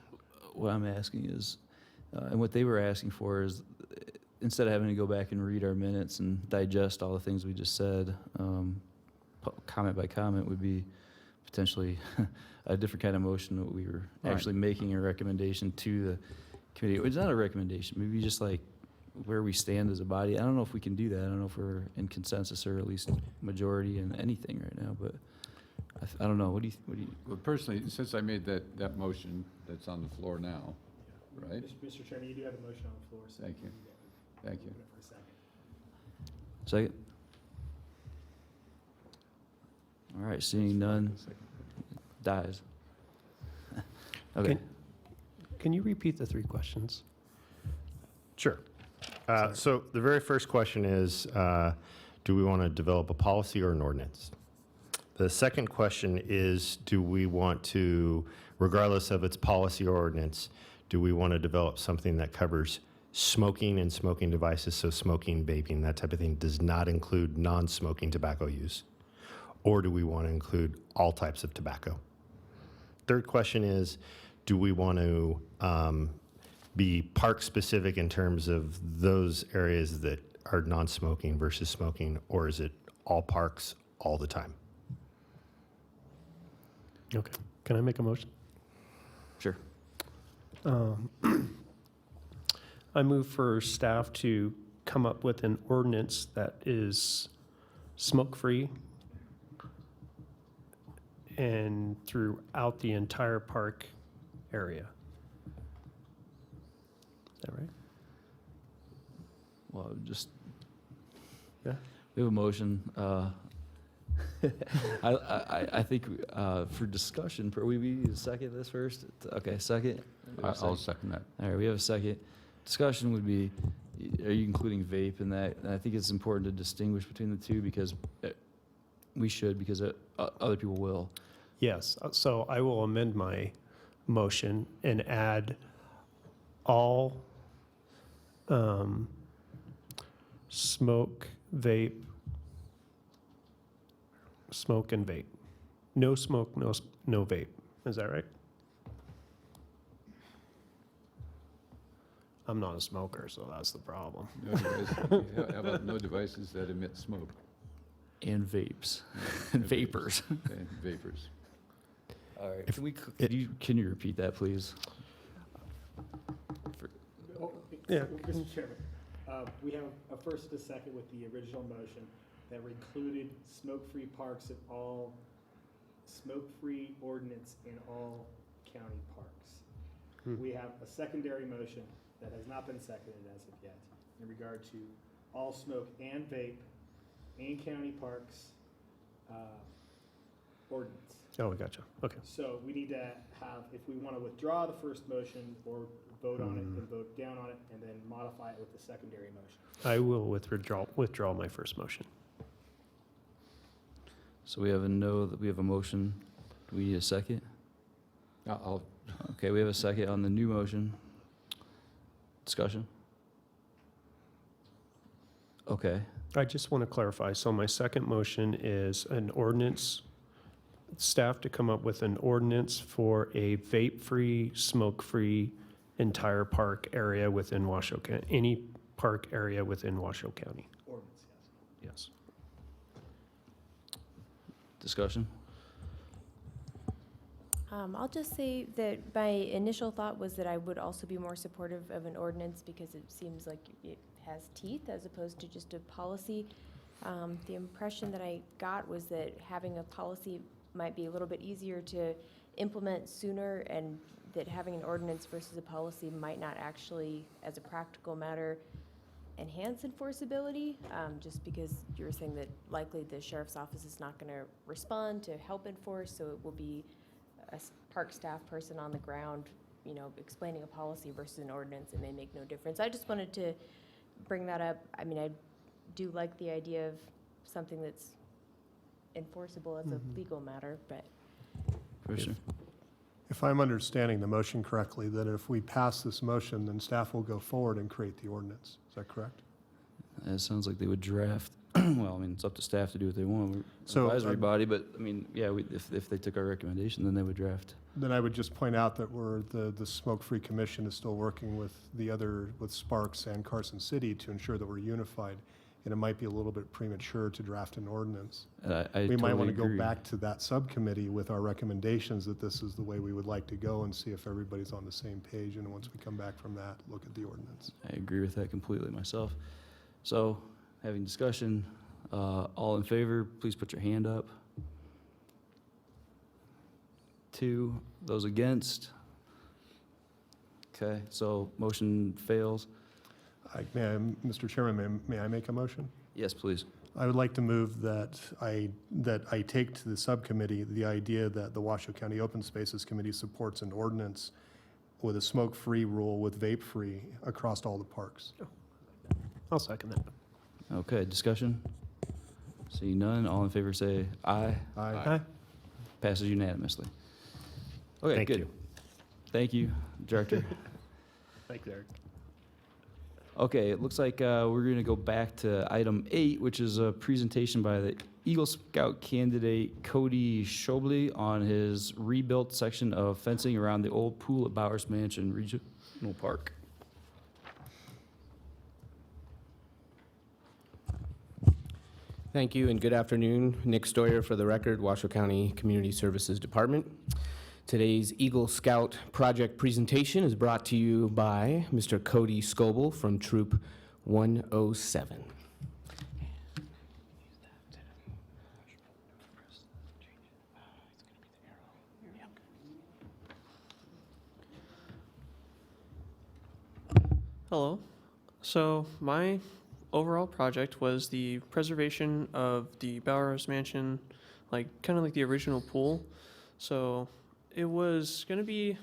what I'm asking is, and what they were asking for is, instead of having to go back and read our minutes and digest all the things we just said, comment by comment would be potentially a different kind of motion that we were actually making a recommendation to the committee. It's not a recommendation, maybe just like where we stand as a body. I don't know if we can do that. I don't know if we're in consensus or at least majority in anything right now, but I don't know. What do you? Well, personally, since I made that motion that's on the floor now, right? Mr. Chairman, you do have a motion on the floor. So Thank you. Thank you. for a second. Second? All right, seeing none, dies. Okay. Can you repeat the three questions? Sure. So the very first question is, do we want to develop a policy or an ordinance? The second question is, do we want to, regardless of its policy or ordinance, do we want to develop something that covers smoking and smoking devices, so smoking, vaping, that type of thing, does not include non-smoking tobacco use? Or do we want to include all types of tobacco? Third question is, do we want to be park-specific in terms of those areas that are non-smoking versus smoking, or is it all parks all the time? Okay. Can I make a motion? Sure. I move for staff to come up with an ordinance that is smoke-free and throughout the entire park area. Is that right? Well, just, Yeah. we have a motion. I think for discussion, we need to second this first? Okay, second? I'll second that. All right, we have a second. Discussion would be, are you including vape in that? And I think it's important to distinguish between the two because we should, because other people will. Yes, so I will amend my motion and add all smoke, vape, smoke and vape. No smoke, no vape. Is that right? I'm not a smoker, so that's the problem. No how about no devices that emit smoke And vapes and vapors. and vapors? All right, can you repeat that, please? Yeah. Mr. Chairman, we have a first and a second with the original motion that included smoke-free parks at all, smoke-free ordinance in all county parks. We have a secondary motion that has not been seconded as of yet in regard to all smoke and vape in county parks ordinance. Oh, we gotcha. Okay. So we need to have, if we want to withdraw the first motion or vote on it and vote down on it and then modify it with the secondary motion. I will withdraw my first motion. So we have a motion. Do we need a second? I'll Okay, we have a second on the new motion. Discussion? Okay, I just want to clarify. So my second motion is an ordinance, staff to come up with an ordinance for a vape-free, smoke-free entire park area within Washoe County, any park area within Washoe County. Ordinance, yes. Yes. discussion? I'll just say that my initial thought was that I would also be more supportive of an ordinance because it seems like it has teeth as opposed to just a policy. The impression that I got was that having a policy might be a little bit easier to implement sooner, and that having an ordinance versus a policy might not actually, as a practical matter, enhance enforceability, just because you were saying that likely the sheriff's office is not going to respond to help enforce, so it will be a park staff person on the ground, you know, explaining a policy versus an ordinance. It may make no difference. I just wanted to bring that up. I mean, I do like the idea of something that's enforceable as a legal matter, but Commissioner? If I'm understanding the motion correctly, then if we pass this motion, then staff will go forward and create the ordinance. Is that correct? It sounds like they would draft, well, I mean, it's up to staff to do what they want. We're So, advisory body, but, I mean, yeah, if they took our recommendation, then they would draft. Then I would just point out that the Smoke-Free Commission is still working with with Sparks and Carson City to ensure that we're unified. And it might be a little bit premature to draft an ordinance. And I We might want totally to go agree. back to that subcommittee with our recommendations that this is the way we would like to go and see if everybody's on the same page. And once we come back from that, look at the ordinance. I agree with that completely myself. So, having discussion, all in favor, please put your hand up. 2, those against? Okay, so motion fails. Mr. Chairman, may I make a motion? Yes, please. I would like to move that I take to the subcommittee the idea that the Washoe County Open Spaces Committee supports an ordinance with a smoke-free rule with vape-free across all the parks. I'll second that. Okay, discussion? Seeing none, all in favor say aye. Aye. Passes unanimously. Okay, Thank good. you. Thank you, Director. Thanks, Eric. Okay, it looks like we're going to go back to item 8, which is a presentation by the Eagle Scout candidate Cody Shobley on his rebuilt section of fencing around the old pool at Bowers Mansion Regional Park. Thank you and good afternoon. Nick Stoyer for the record, Washoe County Community Services Department. Today's Eagle Scout project presentation is brought to you by Mr. Cody Scoble from Troop 107. Hello. So my overall project was the preservation of the Bowers Mansion, like kind of like the original pool. So it was going to be,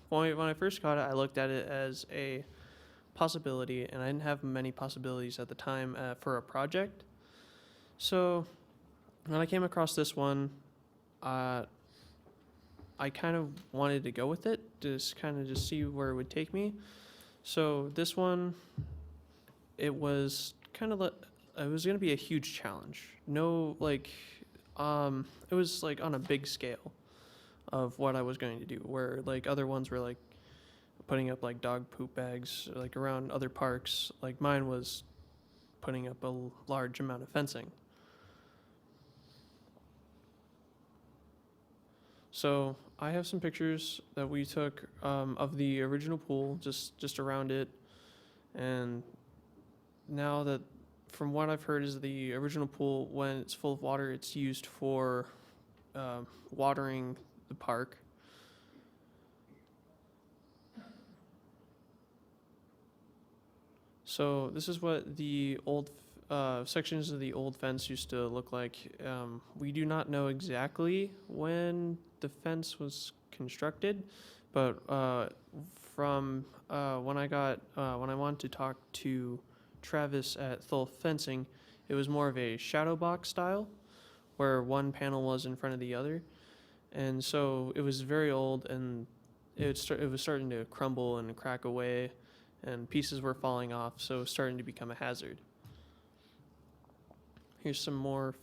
when I first got it, I looked at it as a possibility, and I didn't have many possibilities at the time for a project. So when I came across this one, I kind of wanted to go with it, just see where it would take me. So this one, it was kind of it was going to be a huge challenge. No, like, it was like on a big scale of what I was going to do, where like other ones were like putting up like dog poop bags like around other parks. Like mine was putting up a large amount of fencing. So I have some pictures that we took of the original pool, just around it, and now that, from what I've heard, is the original pool, when it's full of water, it's used for watering the park. So this is what the old sections of the old fence used to look like. We do not know exactly when the fence was constructed, but from when I wanted to talk to Travis at Thulf Fencing, it was more of a shadow box style, where one panel was in front of the other, and so it was very old, and it was starting to crumble and crack away, and pieces were falling off, so it was starting to become a hazard. Here's some more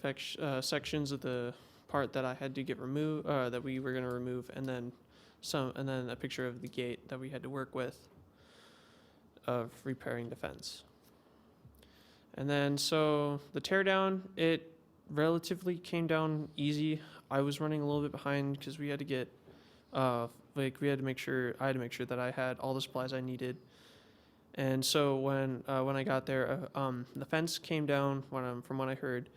sections of the part that I had to get removed, that we were going to remove, and then a picture of the gate that we had to work with of repairing the fence. And then so the teardown, it relatively came down easy. I was running a little bit behind because we had to get, I had to make sure that I had all the supplies I needed. And so when I got there, the fence came down, from what I heard,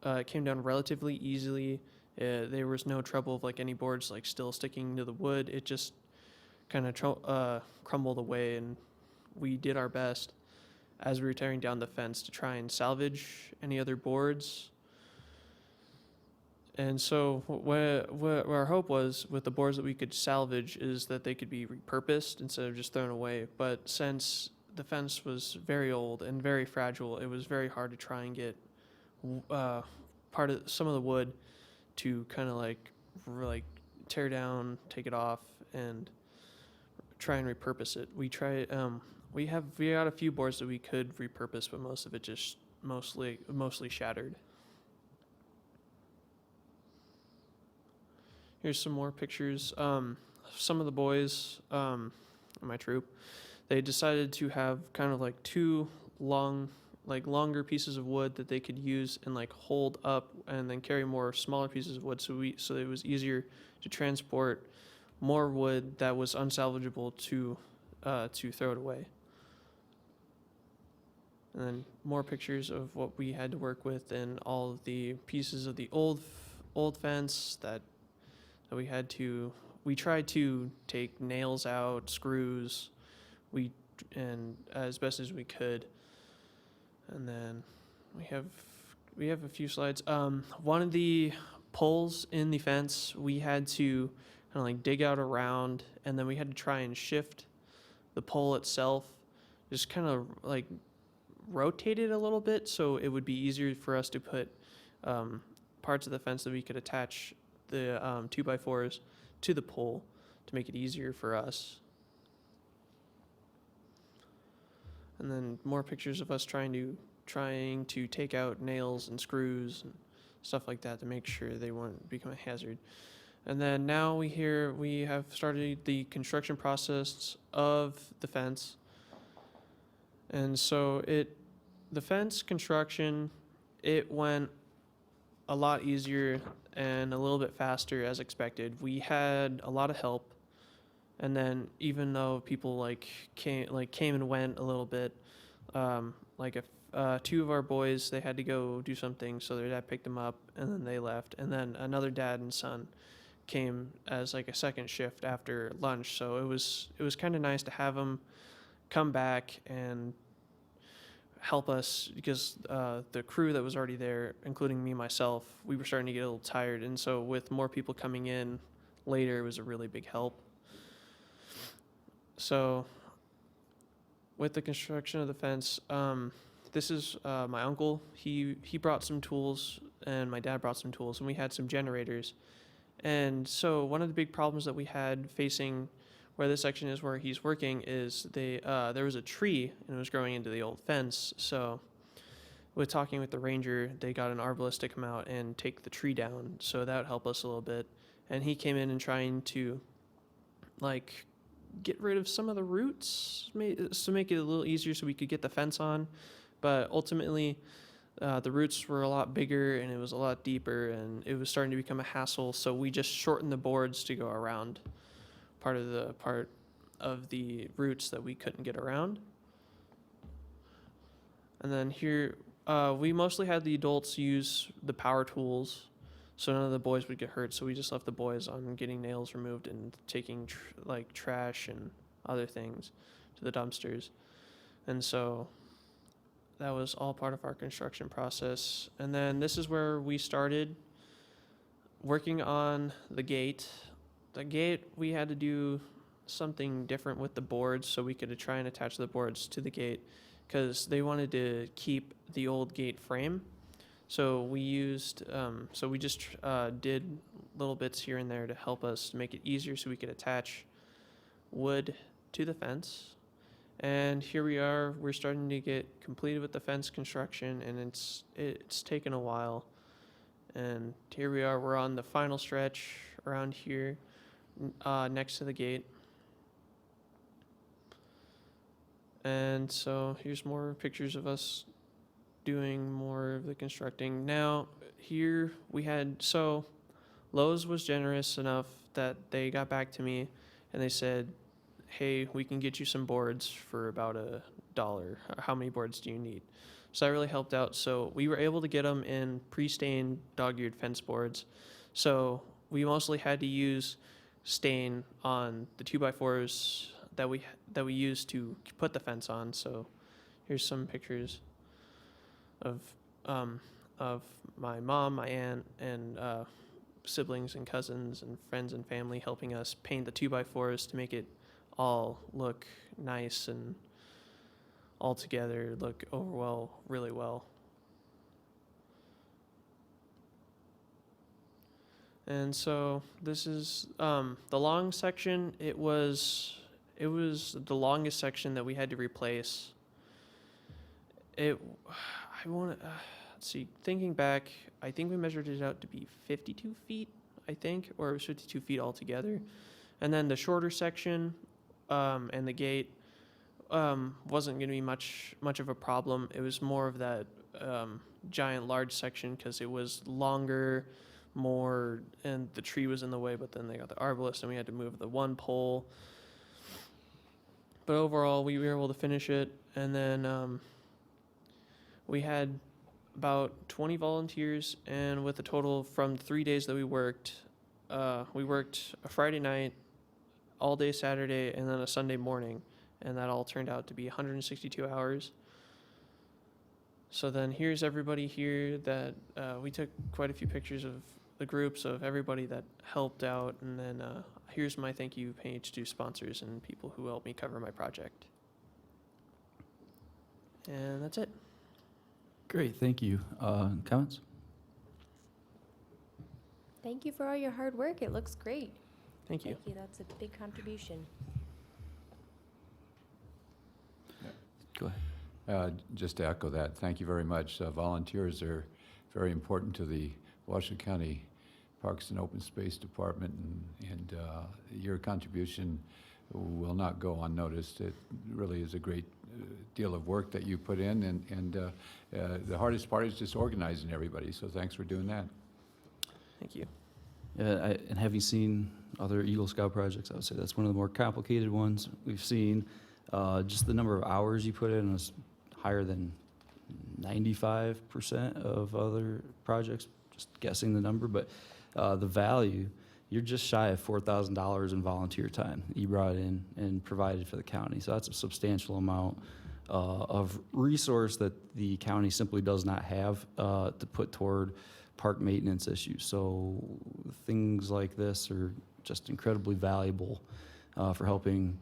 it came down relatively easily. There was no trouble of like any boards like still sticking to the wood. It just kind of crumbled away, and we did our best as we were tearing down the fence to try and salvage any other boards. And so what our hope was with the boards that we could salvage is that they could be repurposed instead of just thrown away. But since the fence was very old and very fragile, it was very hard to try and get some of the wood to kind of like tear down, take it off, and try and repurpose it. We tried. We got a few boards that we could repurpose, but most of it just mostly shattered. Here's some more pictures. Some of the boys in my troop, they decided to have kind of like two longer pieces of wood that they could use and like hold up and then carry more smaller pieces of wood, so it was easier to transport more wood that was unsalvageable to throw it away. And then more pictures of what we had to work with and all of the pieces of the old fence that we tried to take nails out, screws, and as best as we could. And then we have we have a few slides. One of the poles in the fence, we had to kind of like dig out around, and then we had to try and shift the pole itself, just kind of like rotate it a little bit so it would be easier for us to put parts of the fence that we could attach the 2x4s to the pole to make it easier for us. And then more pictures of us trying to take out nails and screws and stuff like that to make sure they won't become a hazard. And then now we have started the construction process of the fence. And so the fence construction, it went a lot easier and a little bit faster as expected. We had a lot of help. And then even though people came and went a little bit, two of our boys, they had to go do something, so their dad picked them up, and then they left. And then another dad and son came as like a second shift after lunch. So it was kind of nice to have them come back and help us, because the crew that was already there, including me myself, we were starting to get a little tired. And so with more people coming in later, it was a really big help. So with the construction of the fence, this is my uncle. He brought some tools, and my dad brought some tools, and we had some generators. And so one of the big problems that we had facing where this section is where he's working is there was a tree, and it was growing into the old fence. So with talking with the ranger, they got an arborist to come out and take the tree down. So that would help us a little bit. And he came in and trying to get rid of some of the roots to make it a little easier so we could get the fence on. But ultimately, the roots were a lot bigger and it was a lot deeper, and it was starting to become a hassle. So we just shortened the boards to go around part of the roots that we couldn't get around. And then here, we mostly had the adults use the power tools, so none of the boys would get hurt. So we just left the boys on getting nails removed and taking trash and other things to the dumpsters. And so that was all part of our construction process. And then this is where we started working on the gate. The gate, we had to do something different with the boards so we could try and attach the boards to the gate, because they wanted to keep the old gate frame. So we just did little bits here and there to help us make it easier so we could attach wood to the fence. And here we are, we're starting to get completed with the fence construction, and it's taken a while. And here we are, we're on the final stretch around here, next to the gate. And so here's more pictures of us doing more of the constructing. Now, here we had, so Lowe's was generous enough that they got back to me and they said, hey, we can get you some boards for about $1. How many boards do you need? So that really helped out. So we were able to get them in pre-stained dog-eared fence boards. So we mostly had to use stain on the 2x4s that we used to put the fence on. So here's some pictures of my mom, my aunt, and siblings and cousins and friends and family helping us paint the 2x4s to make it all look nice and all together look really well. And so this is the long section. It was the longest section that we had to replace. Let's see, thinking back, I think we measured it out to be 52 feet, I think, or it was 52 feet altogether. And then the shorter section and the gate wasn't going to be much of a problem. It was more of that giant, large section because it was longer, more, and the tree was in the way, but then they got the arborist and we had to move the one pole. But overall, we were able to finish it, and then we had about 20 volunteers, and with a total from 3 days that we worked a Friday night, all day Saturday, and then a Sunday morning, and that all turned out to be 162 hours. So then here's everybody here that we took quite a few pictures of the groups of everybody that helped out. And then here's my thank you page to sponsors and people who helped me cover my project. And that's it. Great, thank you. Comments? Thank you for all your hard work. It looks great. Thank you. Thank you. That's a big contribution. Go ahead. Just to echo that, thank you very much. Volunteers are very important to the Washington County Parks and Open Space Department, and your contribution will not go unnoticed. It really is a great deal of work that you put in, and the hardest part is just organizing everybody, so thanks for doing that. Thank you. Yeah, and having seen other Eagle Scout projects, I would say that's one of the more complicated ones we've seen. Just the number of hours you put in was higher than 95% of other projects, just guessing the number, but the value, you're just shy of $4,000 in volunteer time that you brought in and provided for the county. So that's a substantial amount of resource that the county simply does not have to put toward park maintenance issues. So things like this are just incredibly valuable for helping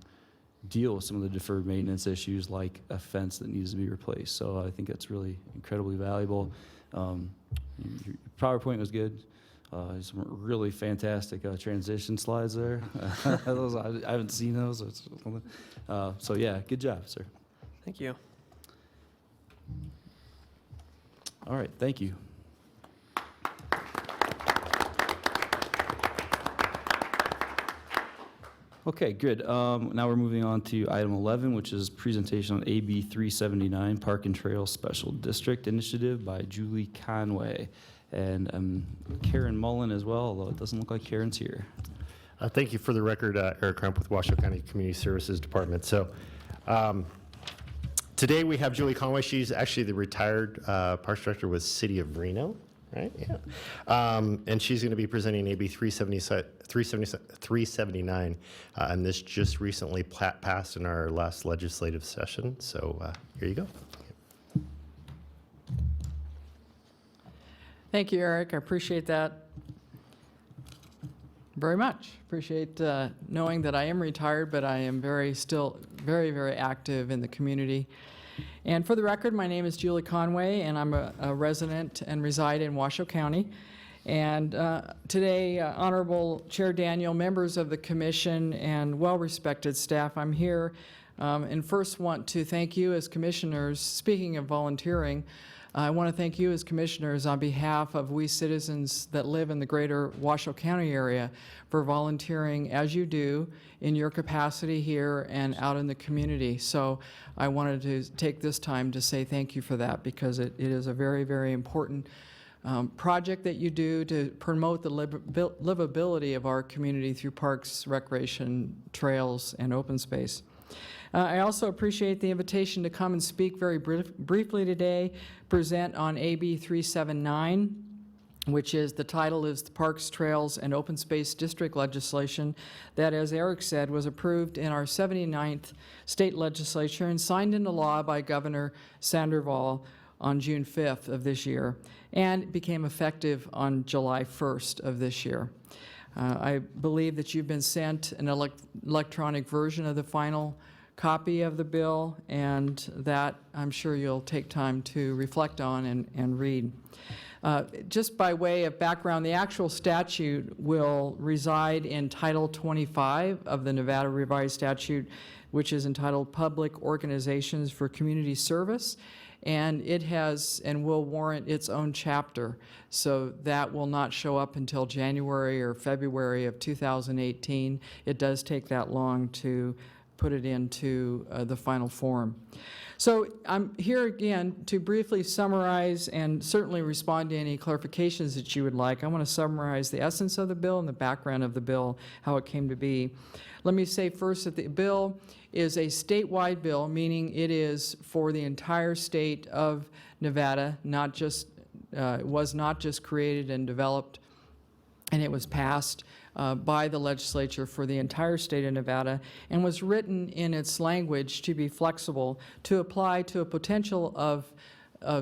deal with some of the deferred maintenance issues like a fence that needs to be replaced. So I think that's really incredibly valuable. Your PowerPoint was good. Some really fantastic transition slides there. Those, I haven't seen those. So yeah, good job, sir. Thank you. All right, thank you. Okay, good. Now we're moving on to item 11, which is presentation on AB 379 Park and Trail Special District Initiative by Julie Conway. And Karen Mullen as well, although it doesn't look like Karen's here. Thank you. For the record, Eric Crump with Washoe County Community Services Department. So today we have Julie Conway. She's actually the retired Parks Director with City of Reno, right? Yeah. And she's going to be presenting AB 379, and this just recently passed in our last legislative session. So here you go. Thank you, Eric. I appreciate that very much. Appreciate knowing that I am retired, but I am still very, very active in the community. And for the record, my name is Julie Conway, and I'm a resident and reside in Washoe County. And today, Honorable Chair Daniel, members of the commission, and well-respected staff, I'm here and first want to thank you as commissioners. Speaking of volunteering, I want to thank you as commissioners on behalf of we citizens that live in the greater Washoe County area for volunteering as you do in your capacity here and out in the community. So I wanted to take this time to say thank you for that, because it is a very, very important project that you do to promote the livability of our community through parks, recreation, trails, and open space. I also appreciate the invitation to come and speak very briefly today, present on AB 379, which is, the title is the Parks, Trails, and Open Space District legislation that, as Eric said, was approved in our 79th state legislature and signed into law by Governor Sandoval on June 5th of this year, and became effective on July 1st of this year. I believe that you've been sent an electronic version of the final copy of the bill, and that I'm sure you'll take time to reflect on and read. Just by way of background, the actual statute will reside in Title 25 of the Nevada Revised Statute, which is entitled Public Organizations for Community Service, and it has and will warrant its own chapter. So that will not show up until January or February of 2018. It does take that long to put it into the final form. So I'm here again to briefly summarize and certainly respond to any clarifications that you would like. I want to summarize the essence of the bill and the background of the bill, how it came to be. Let me say first that the bill is a statewide bill, meaning it is for the entire state of Nevada, not just, it was not just created and developed, and it was passed by the legislature for the entire state of Nevada, and was written in its language to be flexible, to apply to a potential of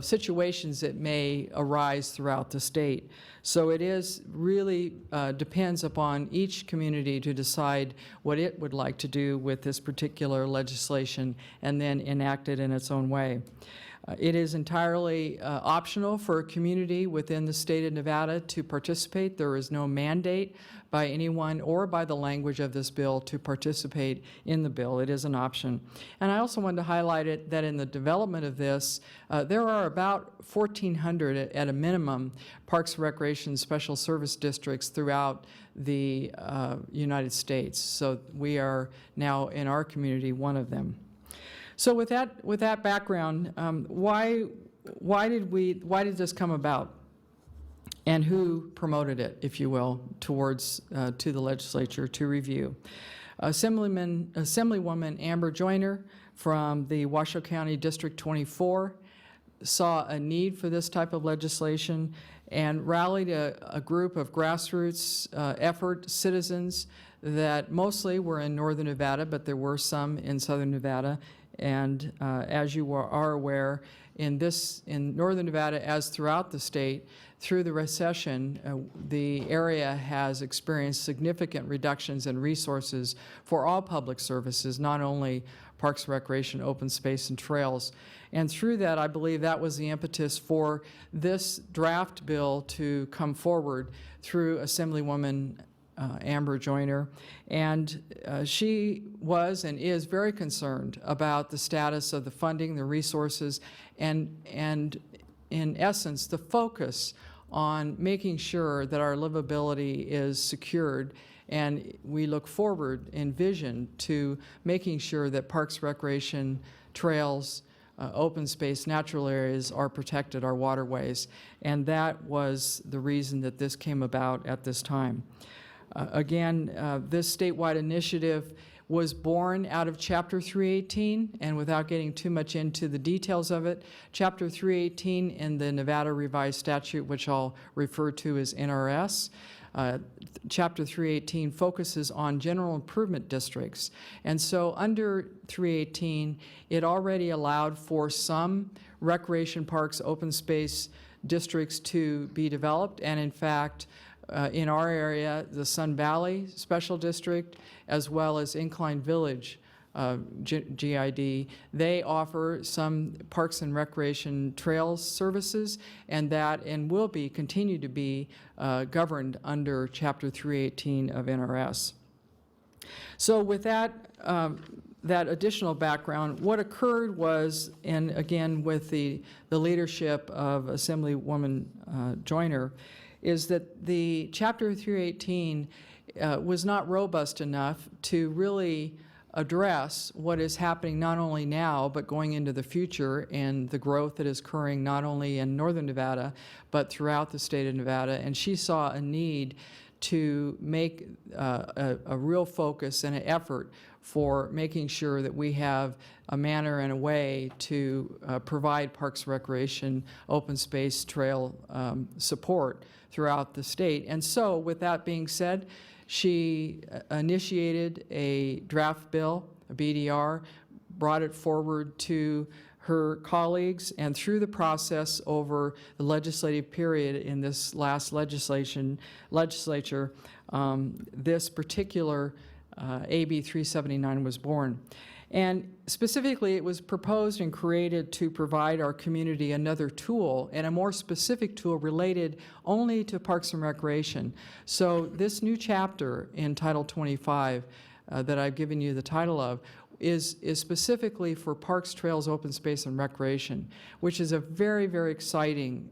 situations that may arise throughout the state. So it is really depends upon each community to decide what it would like to do with this particular legislation and then enact it in its own way. It is entirely optional for a community within the state of Nevada to participate. There is no mandate by anyone or by the language of this bill to participate in the bill. It is an option. And I also wanted to highlight it that in the development of this, there are about 1,400 at a minimum Parks and Recreation Special Service Districts throughout the United States. So we are now in our community one of them. So with that background, why did this come about, and who promoted it, if you will, towards to the legislature to review? Assemblywoman Amber Joyner from the Washoe County District 24 saw a need for this type of legislation and rallied a group of grassroots effort citizens that mostly were in northern Nevada, but there were some in southern Nevada. And as you are aware, in northern Nevada, as throughout the state, through the recession, the area has experienced significant reductions in resources for all public services, not only parks, recreation, open space, and trails. And through that, I believe that was the impetus for this draft bill to come forward through Assemblywoman Amber Joyner, and she was and is very concerned about the status of the funding, the resources, and in essence, the focus on making sure that our livability is secured. And we look forward in vision to making sure that parks, recreation, trails, open space, natural areas are protected, our waterways. And that was the reason that this came about at this time. Again, this statewide initiative was born out of Chapter 318, and without getting too much into the details of it, Chapter 318 in the Nevada Revised Statute, which I'll refer to as NRS, Chapter 318 focuses on general improvement districts. And so under 318, it already allowed for some recreation parks, open space districts to be developed, and in fact, in our area, the Sun Valley Special District, as well as Incline Village GID, they offer some parks and recreation trails services, and will continue to be governed under Chapter 318 of NRS. So with that additional background, what occurred was, and again with the leadership of Assemblywoman Joyner, is that the Chapter 318 was not robust enough to really address what is happening not only now, but going into the future, and the growth that is occurring not only in northern Nevada, but throughout the state of Nevada. And she saw a need to make a real focus and an effort for making sure that we have a manner and a way to provide parks, recreation, open space, trail support throughout the state. And so with that being said, she initiated a draft bill, a BDR, brought it forward to her colleagues, and through the process over the legislative period in this last legislature, this particular AB 379 was born. And specifically, it was proposed and created to provide our community another tool, and a more specific tool related only to parks and recreation. So this new chapter in Title 25 that I've given you the title of is specifically for parks, trails, open space, and recreation, which is a very, very exciting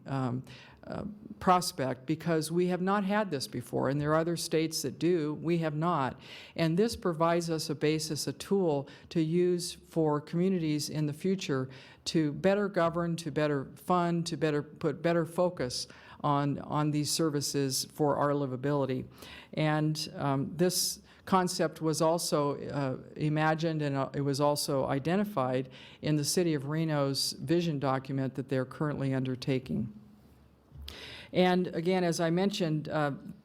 prospect, because we have not had this before, and there are other states that do. We have not. And this provides us a basis, a tool to use for communities in the future to better govern, to better fund, to put better focus on these services for our livability. And this concept was also imagined, and it was also identified in the City of Reno's vision document that they're currently undertaking. And again, as I mentioned,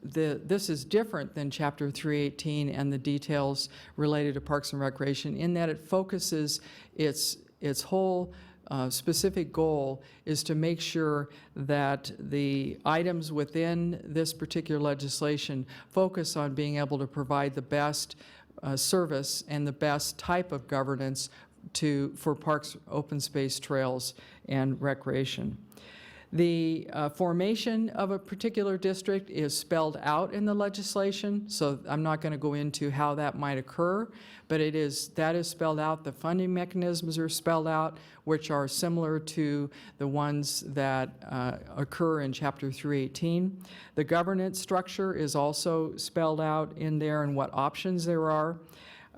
this is different than Chapter 318 and the details related to Parks and Recreation, in that it focuses its whole specific goal is to make sure that the items within this particular legislation focus on being able to provide the best service and the best type of governance for parks, open space, trails, and recreation. The formation of a particular district is spelled out in the legislation, so I'm not going to go into how that might occur, but that is spelled out. The funding mechanisms are spelled out, which are similar to the ones that occur in Chapter 318. The governance structure is also spelled out in there and what options there are.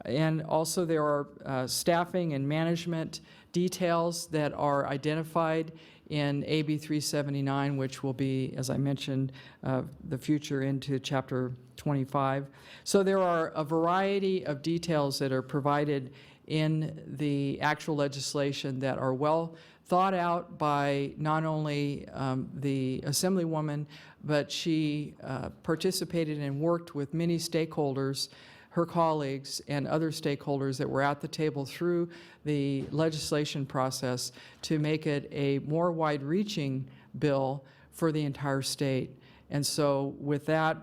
And also there are staffing and management details that are identified in AB 379, which will be, as I mentioned, the future into Chapter 25. So there are a variety of details that are provided in the actual legislation that are well thought out by not only the Assemblywoman, but she participated and worked with many stakeholders, her colleagues and other stakeholders that were at the table through the legislation process to make it a more wide-reaching bill for the entire state. And so with that,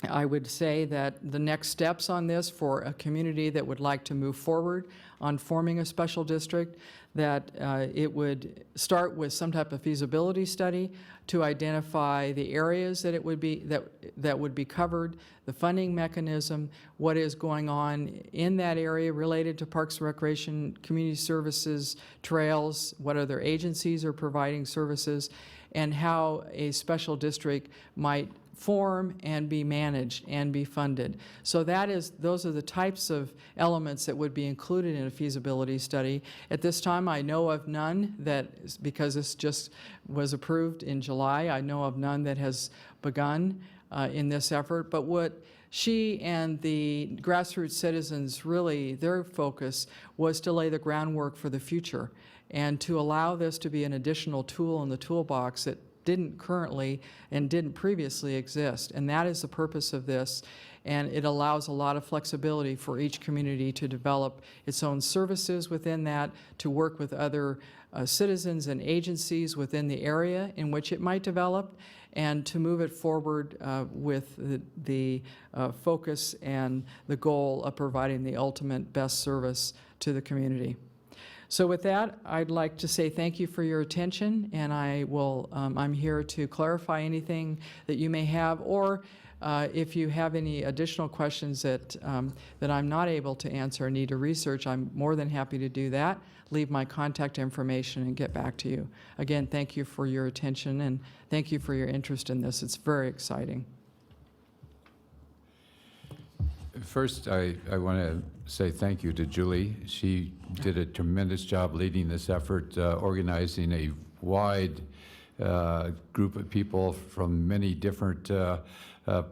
I would say that the next steps on this for a community that would like to move forward on forming a special district, that it would start with some type of feasibility study to identify the areas that it would be that would be covered, the funding mechanism, what is going on in that area related to parks, recreation, community services, trails, what other agencies are providing services, and how a special district might form and be managed and be funded. So those are the types of elements that would be included in a feasibility study. At this time, I know of none that, because this just was approved in July, I know of none that has begun in this effort. But what she and the grassroots citizens really, their focus was to lay the groundwork for the future and to allow this to be an additional tool in the toolbox that didn't currently and didn't previously exist. And that is the purpose of this. And it allows a lot of flexibility for each community to develop its own services within that, to work with other citizens and agencies within the area in which it might develop, and to move it forward with the focus and the goal of providing the ultimate best service to the community. So with that, I'd like to say thank you for your attention, and I'm here to clarify anything that you may have, or if you have any additional questions that I'm not able to answer or need to research, I'm more than happy to do that, leave my contact information and get back to you. Again, thank you for your attention, and thank you for your interest in this. It's very exciting. First, I want to say thank you to Julie. She did a tremendous job leading this effort, organizing a wide group of people from many different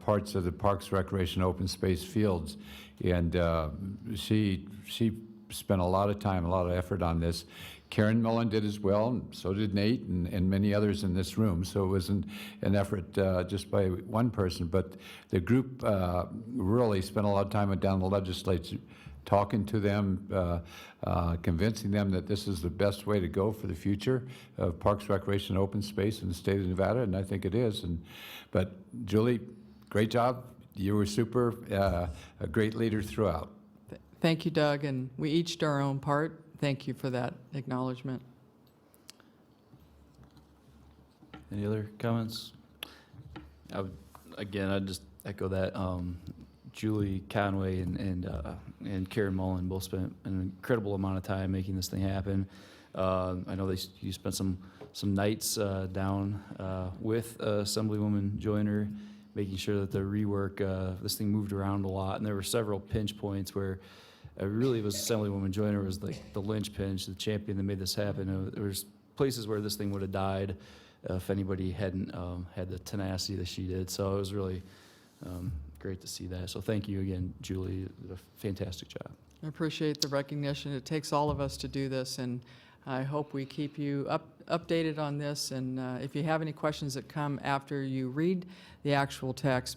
parts of the parks, recreation, open space fields. And she spent a lot of time, a lot of effort on this. Karen Mullen did as well, and so did Nate and many others in this room. So it wasn't an effort just by one person, but the group really spent a lot of time down the legislature, talking to them, convincing them that this is the best way to go for the future of parks, recreation, open space in the state of Nevada, and I think it is. But Julie, great job. You were super, a great leader throughout. Thank you, Doug, and we each do our own part. Thank you for that acknowledgement. Any other comments? I'd just echo that. Julie Conway and Karen Mullen both spent an incredible amount of time making this thing happen. I know you spent some nights down with Assemblywoman Joyner, making sure that the rework, this thing moved around a lot, and there were several pinch points where really it was Assemblywoman Joyner was like the linchpin, the champion that made this happen. There was places where this thing would have died if anybody hadn't had the tenacity that she did. So it was really great to see that. So thank you again, Julie. You did a fantastic job. I appreciate the recognition. It takes all of us to do this, and I hope we keep you updated on this. And if you have any questions that come after you read the actual text,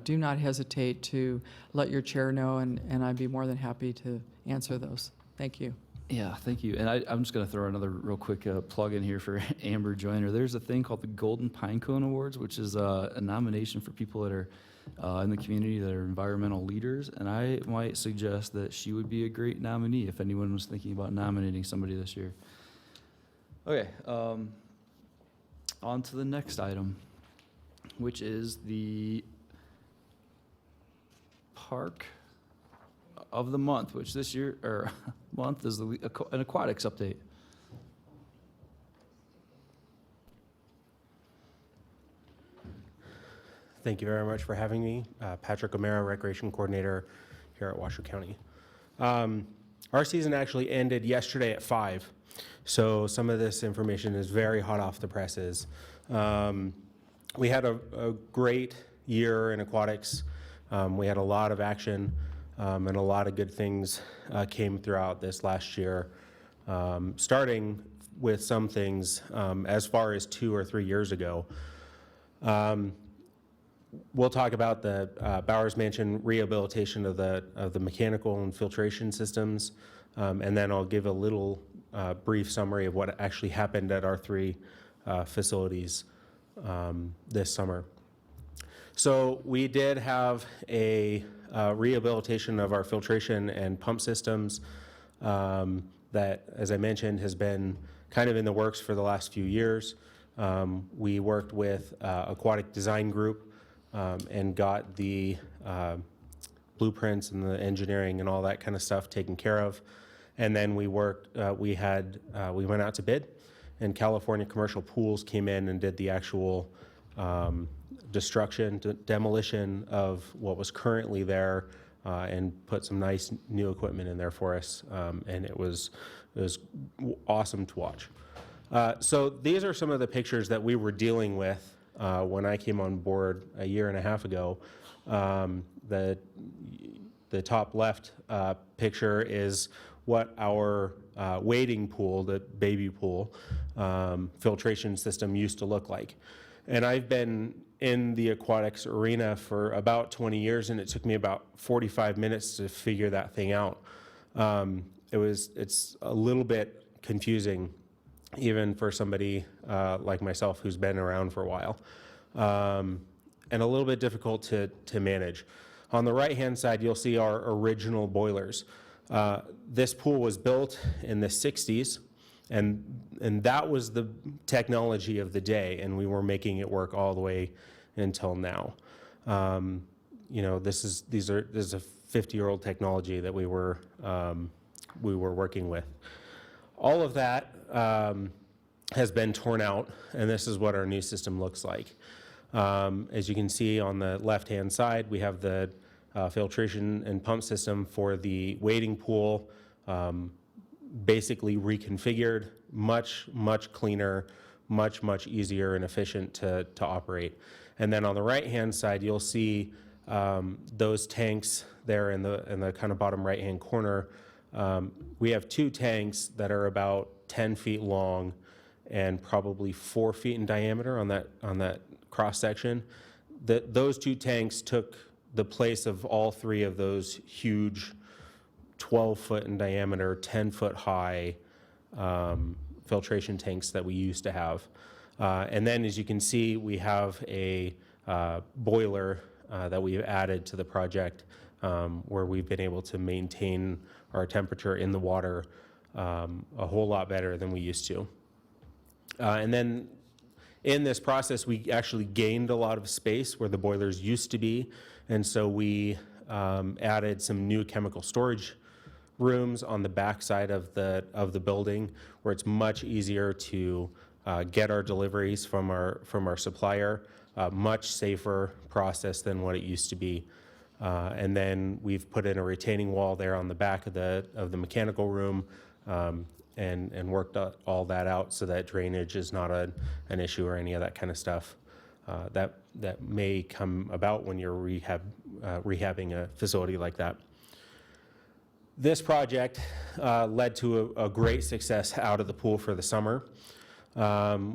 do not hesitate to let your chair know, and I'd be more than happy to answer those. Thank you. Yeah, thank you. And I'm just going to throw another real quick plug in here for Amber Joyner. There's a thing called the Golden Pinecone Awards, which is a nomination for people that are in the community that are environmental leaders. And I might suggest that she would be a great nominee if anyone was thinking about nominating somebody this year. Okay, on to the next item, which is the Park of the Month, which this year, or month, is an aquatics update. Thank you very much for having me. Patrick O'Mara, Recreation Coordinator here at Washoe County. Our season actually ended yesterday at 5, so some of this information is very hot off the presses. We had a great year in aquatics. We had a lot of action, and a lot of good things came throughout this last year, starting with some things as far as 2 or 3 years ago. We'll talk about the Bowers Mansion rehabilitation of the mechanical and filtration systems, and then I'll give a little brief summary of what actually happened at our 3 facilities this summer. So we did have a rehabilitation of our filtration and pump systems that, as I mentioned, has been kind of in the works for the last few years. We worked with Aquatic Design Group and got the blueprints and the engineering and all that kind of stuff taken care of. And then we worked, we went out to bid, and California Commercial Pools came in and did the actual demolition of what was currently there, and put some nice new equipment in there for us, and it was awesome to watch. So these are some of the pictures that we were dealing with when I came on board a year and a half ago. The top left picture is what our wading pool, the baby pool, filtration system used to look like. And I've been in the aquatics arena for about 20 years, and it took me about 45 minutes to figure that thing out. It's a little bit confusing, even for somebody like myself who's been around for a while, and a little bit difficult to manage. On the right-hand side, you'll see our original boilers. This pool was built in the 60s, and that was the technology of the day, and we were making it work all the way until now. You know, this is a 50-year-old technology that we were working with. All of that has been torn out, and this is what our new system looks like. As you can see on the left-hand side, we have the filtration and pump system for the wading pool, basically reconfigured, much cleaner, much easier and efficient to operate. And then on the right-hand side, you'll see those tanks there in the kind of bottom right-hand corner. We have 2 tanks that are about 10 feet long and probably 4 feet in diameter on that cross section. Those 2 tanks took the place of all 3 of those huge 12-foot in diameter, 10-foot high filtration tanks that we used to have. And then, as you can see, we have a boiler that we've added to the project, where we've been able to maintain our temperature in the water a whole lot better than we used to. And then in this process, we actually gained a lot of space where the boilers used to be, and so we added some new chemical storage rooms on the back side of the building, where it's much easier to get our deliveries from our supplier. Much safer process than what it used to be. And then we've put in a retaining wall there on the back of the mechanical room, and worked all that out so that drainage is not an issue or any of that kind of stuff that may come about when you're rehabbing a facility like that. This project led to a great success out of the pool for the summer.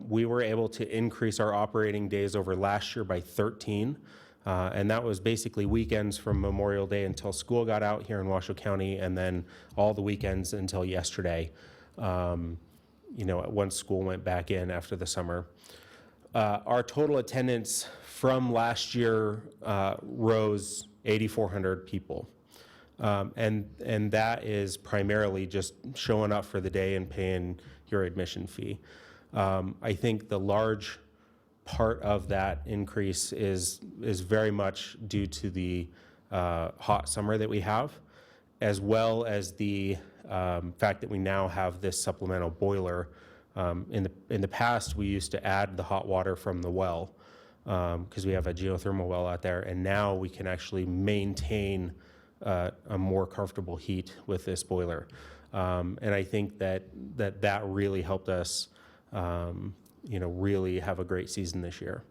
We were able to increase our operating days over last year by 13. And that was basically weekends from Memorial Day until school got out here in Washoe County, and then all the weekends until yesterday, once school went back in after the summer. Our total attendance from last year rose 8,400 people. And that is primarily just showing up for the day and paying your admission fee. I think the large part of that increase is very much due to the hot summer that we have, as well as the fact that we now have this supplemental boiler. In the past, we used to add the hot water from the well because we have a geothermal well out there, and now we can actually maintain a more comfortable heat with this boiler. And I think that really helped us, really have a great season this year.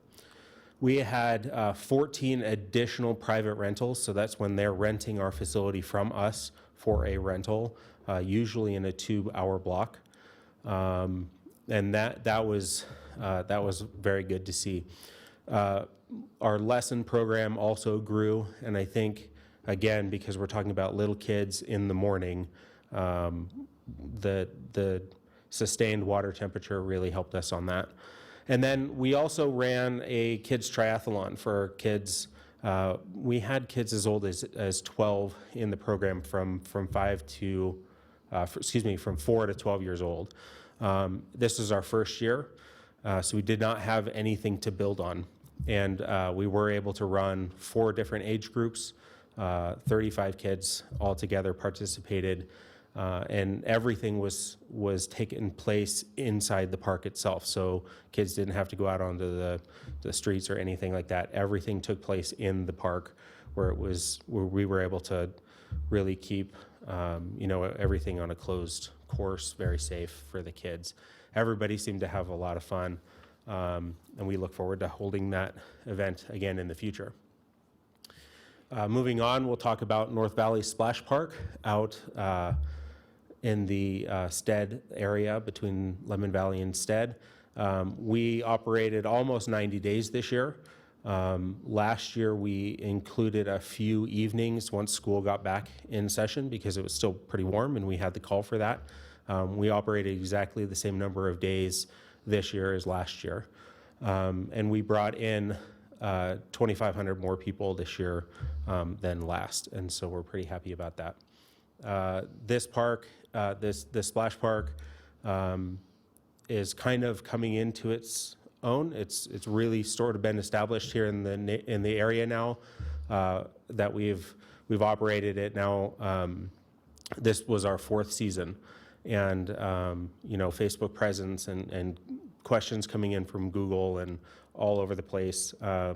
We had 14 additional private rentals, so that's when they're renting our facility from us for a rental, usually in a 2-hour block. And that was very good to see. Our lesson program also grew, and I think, again, because we're talking about little kids in the morning, the sustained water temperature really helped us on that. And then we also ran a kids triathlon for kids. We had kids as old as 12 in the program from 4 to 12 years old. This is our first year, so we did not have anything to build on. And we were able to run 4 different age groups. 35 kids altogether participated, and everything was taking place inside the park itself. So kids didn't have to go out onto the streets or anything like that. Everything took place in the park, where we were able to really keep everything on a closed course, very safe for the kids. Everybody seemed to have a lot of fun, and we look forward to holding that event again in the future. Moving on, we'll talk about North Valley Splash Park out in the Stead area between Lemon Valley and Stead. We operated almost 90 days this year. Last year, we included a few evenings once school got back in session because it was still pretty warm and we had the call for that. We operated exactly the same number of days this year as last year. And we brought in 2,500 more people this year than last, and so we're pretty happy about that. This park, this splash park, is kind of coming into its own. It's really sort of been established here in the area now that we've operated it now. This was our 4th season, and Facebook presence and questions coming in from Google and all over the place. Are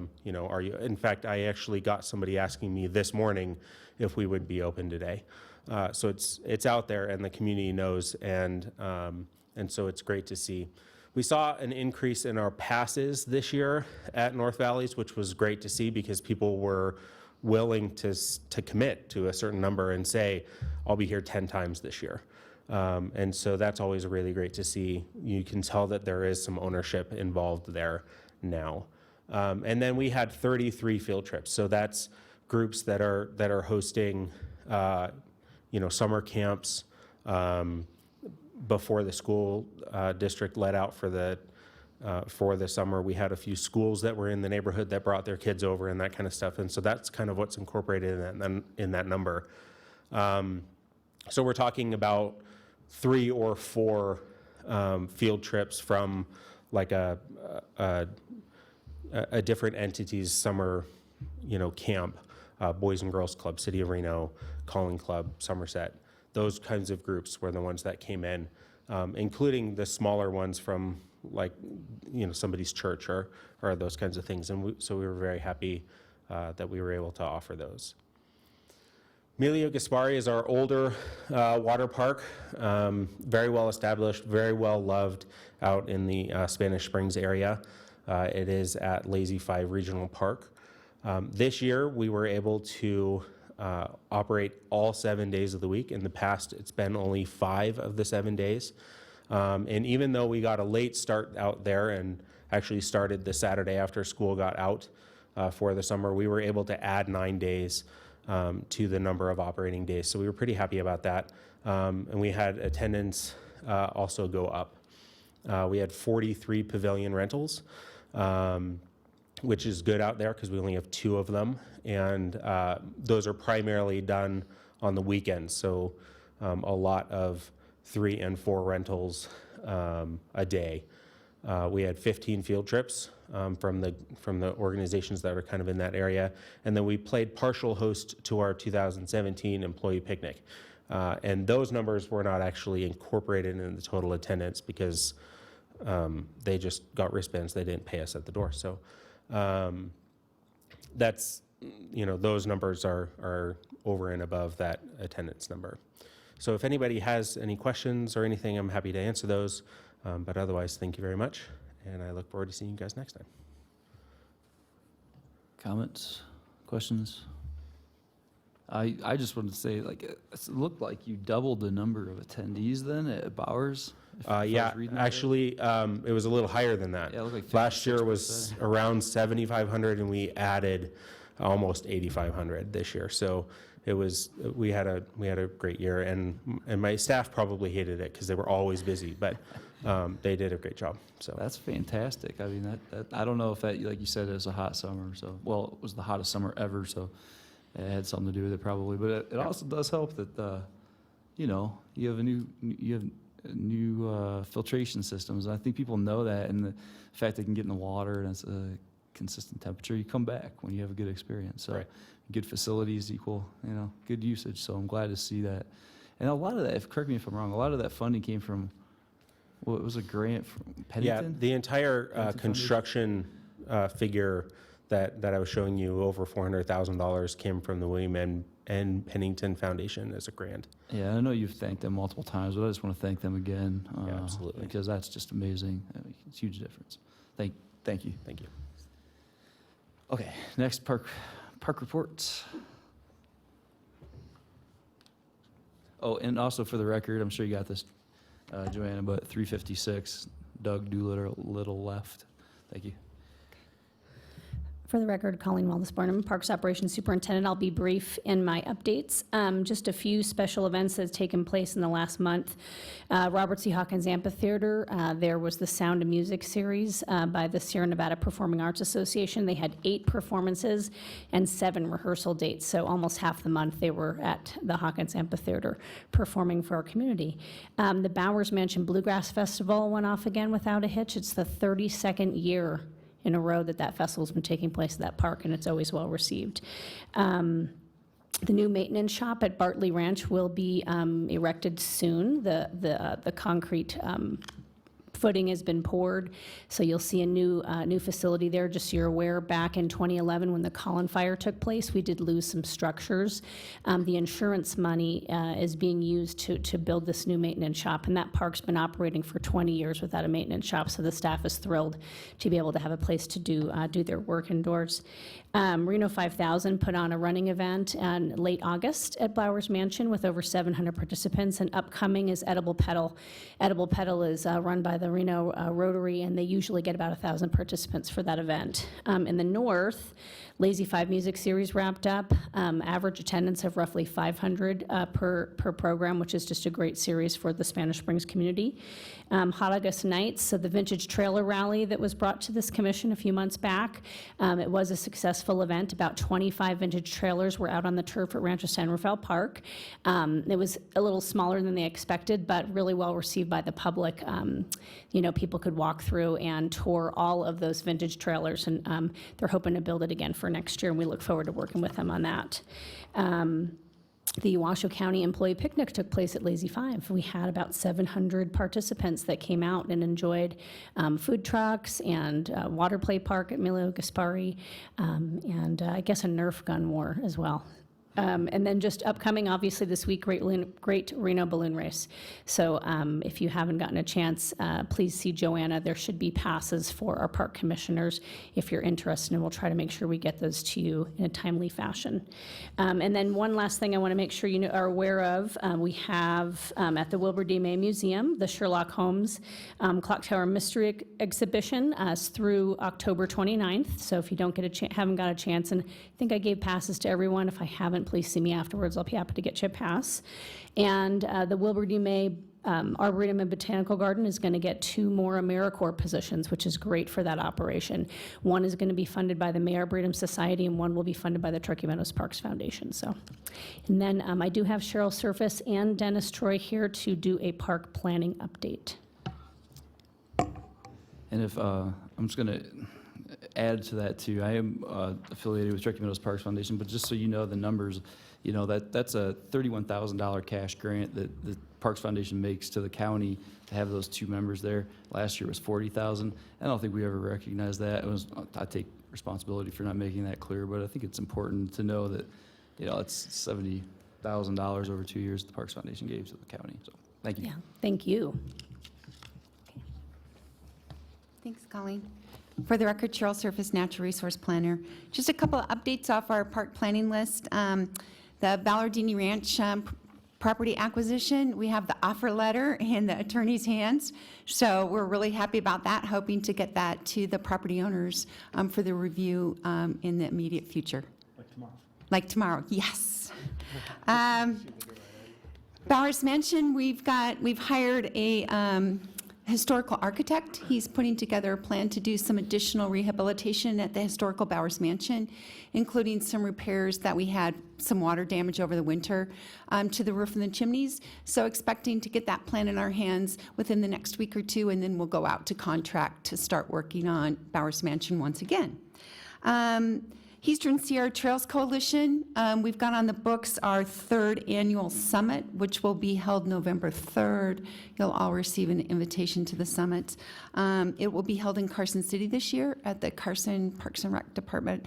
you? In fact, I actually got somebody asking me this morning if we would be open today. So it's out there, and the community knows, and so it's great to see. We saw an increase in our passes this year at North Valleys, which was great to see because people were willing to commit to a certain number and say, "I'll be here 10 times this year." And so that's always really great to see. You can tell that there is some ownership involved there now. And then we had 33 field trips. So that's groups that are hosting, summer camps before the school district let out for the summer. We had a few schools that were in the neighborhood that brought their kids over and that kind of stuff. And so that's kind of what's incorporated in that number. So we're talking about 3 or 4 field trips from like a different entity's summer, camp, Boys and Girls Club, City of Reno, Calling Club, Somerset. Those kinds of groups were the ones that came in, including the smaller ones from somebody's church or those kinds of things. And so we were very happy that we were able to offer those. Emilio Gaspari is our older water park, very well established, very well loved out in the Spanish Springs area. It is at Lazy 5 Regional Park. This year, we were able to operate all 7 days of the week. In the past, it's been only 5 of the 7 days. And even though we got a late start out there and actually started the Saturday after school got out, for the summer. We were able to add 9 days to the number of operating days, so we were pretty happy about that. And we had attendance also go up. We had 43 pavilion rentals, which is good out there because we only have 2 of them, and those are primarily done on the weekends. So a lot of 3 and 4 rentals a day. We had 15 field trips from the organizations that are kind of in that area, and then we played partial host to our 2017 employee picnic. And those numbers were not actually incorporated in the total attendance because they just got wristbands. They didn't pay us at the door. So that's, those numbers are over and above that attendance number. So if anybody has any questions or anything, I'm happy to answer those. But otherwise, thank you very much. And I look forward to seeing you guys next time. Comments, questions? I just wanted to say, it looked like you doubled the number of attendees then at Bowers. Yeah, actually, it was a little higher than that. Yeah, it looked like Last year was around 7,500, and we added almost 8,500 this year. So we had a great year, and my staff probably hated it because they were always busy, but they did a great job. So that's fantastic. I mean, that I don't know if that, like you said, it was a hot summer. So, well, it was the hottest summer ever. So it had something to do with it probably. But it also does help that you have new filtration systems. And I think people know that, and the fact they can get in the water and it's a consistent temperature, you come back when you have a good experience. So right. Good facilities equal, good usage. So I'm glad to see that. And a lot of that, correct me if I'm wrong, a lot of that funding came from, it was a grant from Pennington? Yeah, the entire construction figure that I was showing you, over $400,000, came from the William and Pennington Foundation as a grant. Yeah, I know you've thanked them multiple times, but I just want to thank them again. Yeah, absolutely. Because that's just amazing. It's a huge difference. Thank you. Thank you. Okay, next park reports. Oh, and also for the record, I'm sure you got this, Joanna, but 356, Doug Doolittle left. Thank you. For the record, Colleen Wallace-Barnum, Parks Operations Superintendent. I'll be brief in my updates. Just a few special events that have taken place in the last month. Robert C. Hawkins Amphitheater, there was the Sound of Music series by the Sierra Nevada Performing Arts Association. They had 8 performances and 7 rehearsal dates, so almost half the month they were at the Hawkins Amphitheater performing for our community. The Bowers Mansion Bluegrass Festival went off again without a hitch. It's the 32nd year in a row that festival's been taking place at that park, and it's always well received. The new maintenance shop at Bartley Ranch will be erected soon. The concrete footing has been poured, so you'll see a new facility there. Just so you're aware, back in 2011 when the Collin Fire took place, we did lose some structures. The insurance money is being used to build this new maintenance shop, and that park's been operating for 20 years without a maintenance shop, so the staff is thrilled to be able to have a place to do their work indoors. Reno 5000 put on a running event in late August at Bowers Mansion with over 700 participants, and upcoming is Edible Pedal. Edible Pedal is run by the Reno Rotary, and they usually get about 1,000 participants for that event. In the north, Lazy 5 Music Series wrapped up. Average attendance of roughly 500 per program, which is just a great series for the Spanish Springs community. Hot August Nights, so the Vintage Trailer Rally that was brought to this commission a few months back. It was a successful event. About 25 vintage trailers were out on the turf at Rancho San Rafael Park. It was a little smaller than they expected, but really well received by the public. People could walk through and tour all of those vintage trailers, and they're hoping to build it again for next year, and we look forward to working with them on that. The Washoe County Employee Picnic took place at Lazy 5. We had about 700 participants that came out and enjoyed food trucks and water play park at Emilio Gaspari, and I guess a Nerf gun war as well. And then just upcoming, obviously, this week, Great Reno Balloon Race. So if you haven't gotten a chance, please see Joanna. There should be passes for our park commissioners if you're interested, and we'll try to make sure we get those to you in a timely fashion. And then one last thing I want to make sure you are aware of, we have at the Wilbur D. May Museum, the Sherlock Holmes Clock Tower Mystery Exhibition through October 29th. So if you don't get haven't got a chance, and I think I gave passes to everyone. If I haven't, please see me afterwards. I'll be happy to get you a pass. And the Wilbur D. May Arboretum and Botanical Garden is going to get 2 more AmeriCorps positions, which is great for that operation. One is going to be funded by the May Arboretum Society, and one will be funded by the Turkey Meadows Parks Foundation. So, and then I do have Cheryl Surface and Dennis Troy here to do a park planning update. And if, I'm just going to add to that too. I am affiliated with Turkey Meadows Parks Foundation, but just so you know the numbers, you know, that's a $31,000 cash grant that the Parks Foundation makes to the county to have those 2 members there. Last year was $40,000. I don't think we ever recognized that. I take responsibility for not making that clear, but I think it's important to know that, you know, it's $70,000 over 2 years the Parks Foundation gave to the county. So thank you. Yeah, thank you. Thanks, Colleen. For the record, Cheryl Surface, Natural Resource Planner. Just a couple of updates off our park planning list. The Ballardini Ranch property acquisition, we have the offer letter in the attorney's hands. So we're really happy about that, hoping to get that to the property owners for the review in the immediate future. Like tomorrow. Like tomorrow, yes. Bowers Mansion, we've hired a historical architect. He's putting together a plan to do some additional rehabilitation at the historical Bowers Mansion, including some repairs that we had some water damage over the winter to the roof and the chimneys. So expecting to get that plan in our hands within the next week or 2, and then we'll go out to contract to start working on Bowers Mansion once again. Eastern Sierra Trails Coalition, we've got on the books our 3rd annual summit, which will be held November 3rd. You'll all receive an invitation to the summit. It will be held in Carson City this year at the Carson Parks and Rec Department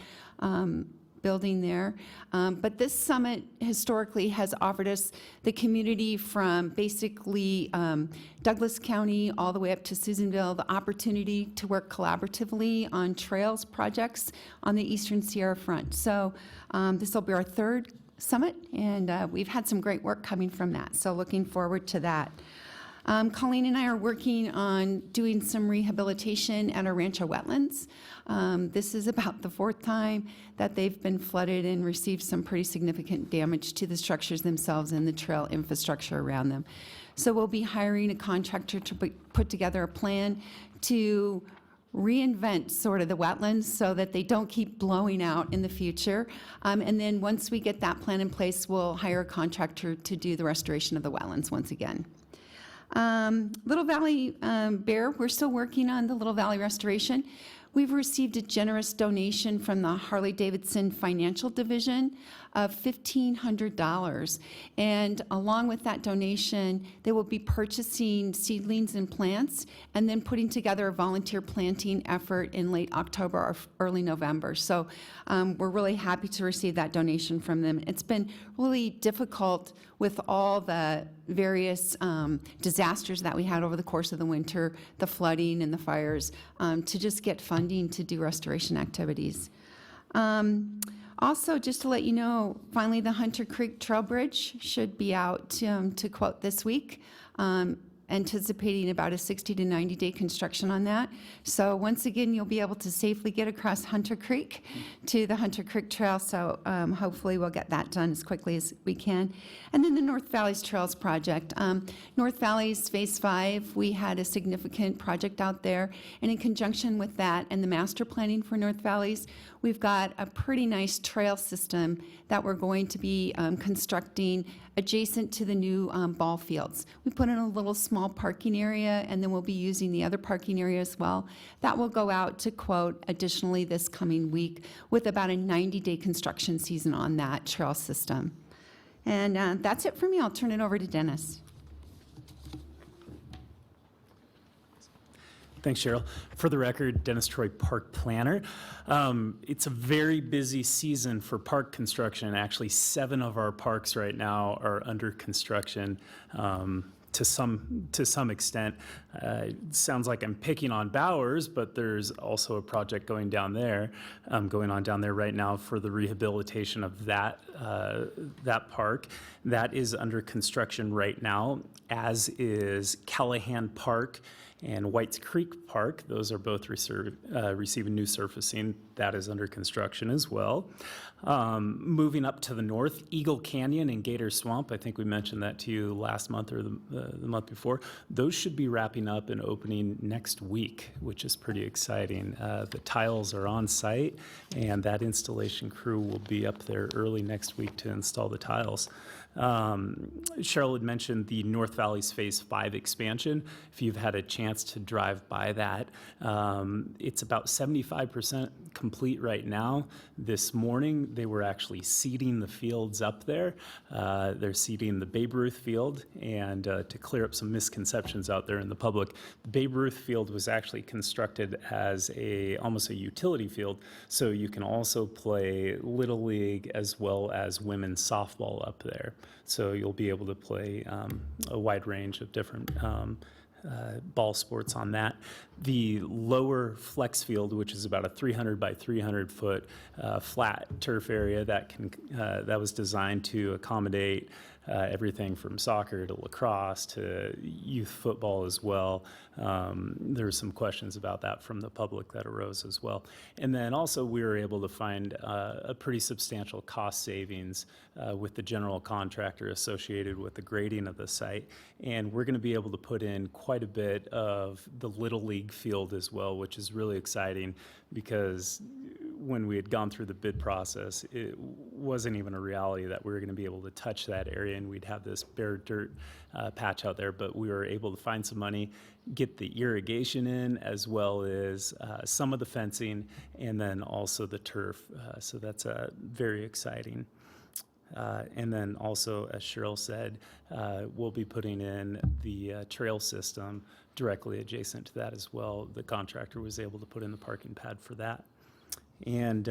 building there. But this summit historically has offered us the community from basically Douglas County all the way up to Susanville, the opportunity to work collaboratively on trails projects on the Eastern Sierra front. So this will be our 3rd summit, and we've had some great work coming from that. So looking forward to that. Colleen and I are working on doing some rehabilitation at our Rancho wetlands. This is about the 4th time that they've been flooded and received some pretty significant damage to the structures themselves and the trail infrastructure around them. So we'll be hiring a contractor to put together a plan to reinvent sort of the wetlands so that they don't keep blowing out in the future. And then once we get that plan in place, we'll hire a contractor to do the restoration of the wetlands once again. Little Valley Bear, we're still working on the Little Valley restoration. We've received a generous donation from the Harley-Davidson Financial Division of $1,500. And along with that donation, they will be purchasing seedlings and plants and then putting together a volunteer planting effort in late October or early November. So we're really happy to receive that donation from them. It's been really difficult with all the various disasters that we had over the course of the winter, the flooding and the fires, to just get funding to do restoration activities. Also, just to let you know, finally the Hunter Creek Trail Bridge should be out to quote this week. Anticipating about a 60 to 90 day construction on that. So once again, you'll be able to safely get across Hunter Creek to the Hunter Creek Trail. So hopefully we'll get that done as quickly as we can. And then the North Valleys Trails project. North Valleys Phase 5, we had a significant project out there. And in conjunction with that and the master planning for North Valleys, we've got a pretty nice trail system that we're going to be constructing adjacent to the new ball fields. We put in a little small parking area, and then we'll be using the other parking area as well. That will go out to quote additionally this coming week with about a 90-day construction season on that trail system. And that's it for me. I'll turn it over to Dennis. Thanks, Cheryl. For the record, Dennis Troy, Park Planner. It's a very busy season for park construction. Actually, 7 of our parks right now are under construction. To some extent. It sounds like I'm picking on Bowers, but there's also a project going on down there right now for the rehabilitation of that park. That is under construction right now, as is Callahan Park and Whites Creek Park. Those are both receiving new surfacing. That is under construction as well. Moving up to the north, Eagle Canyon and Gator Swamp, I think we mentioned that to you last month or the month before. Those should be wrapping up and opening next week, which is pretty exciting. The tiles are on site, and that installation crew will be up there early next week to install the tiles. Cheryl had mentioned the North Valley's Phase 5 expansion. If you've had a chance to drive by that, it's about 75% complete right now. This morning, they were actually seeding the fields up there. They're seeding the Babe Ruth field, and to clear up some misconceptions out there in the public, the Babe Ruth field was actually constructed as almost a utility field, so you can also play Little League as well as women's softball up there. So you'll be able to play a wide range of different ball sports on that. The lower flex field, which is about a 300 by 300 foot flat turf area that was designed to accommodate everything from soccer to lacrosse to youth football as well. There were some questions about that from the public that arose as well. And then also we were able to find a pretty substantial cost savings with the general contractor associated with the grading of the site. And we're going to be able to put in quite a bit of the Little League field as well, which is really exciting because when we had gone through the bid process, it wasn't even a reality that we were going to be able to touch that area and we'd have this bare dirt patch out there, but we were able to find some money, get the irrigation in, as well as some of the fencing, and then also the turf. So that's very exciting. And then also, as Cheryl said, we'll be putting in the trail system directly adjacent to that as well. The contractor was able to put in the parking pad for that. And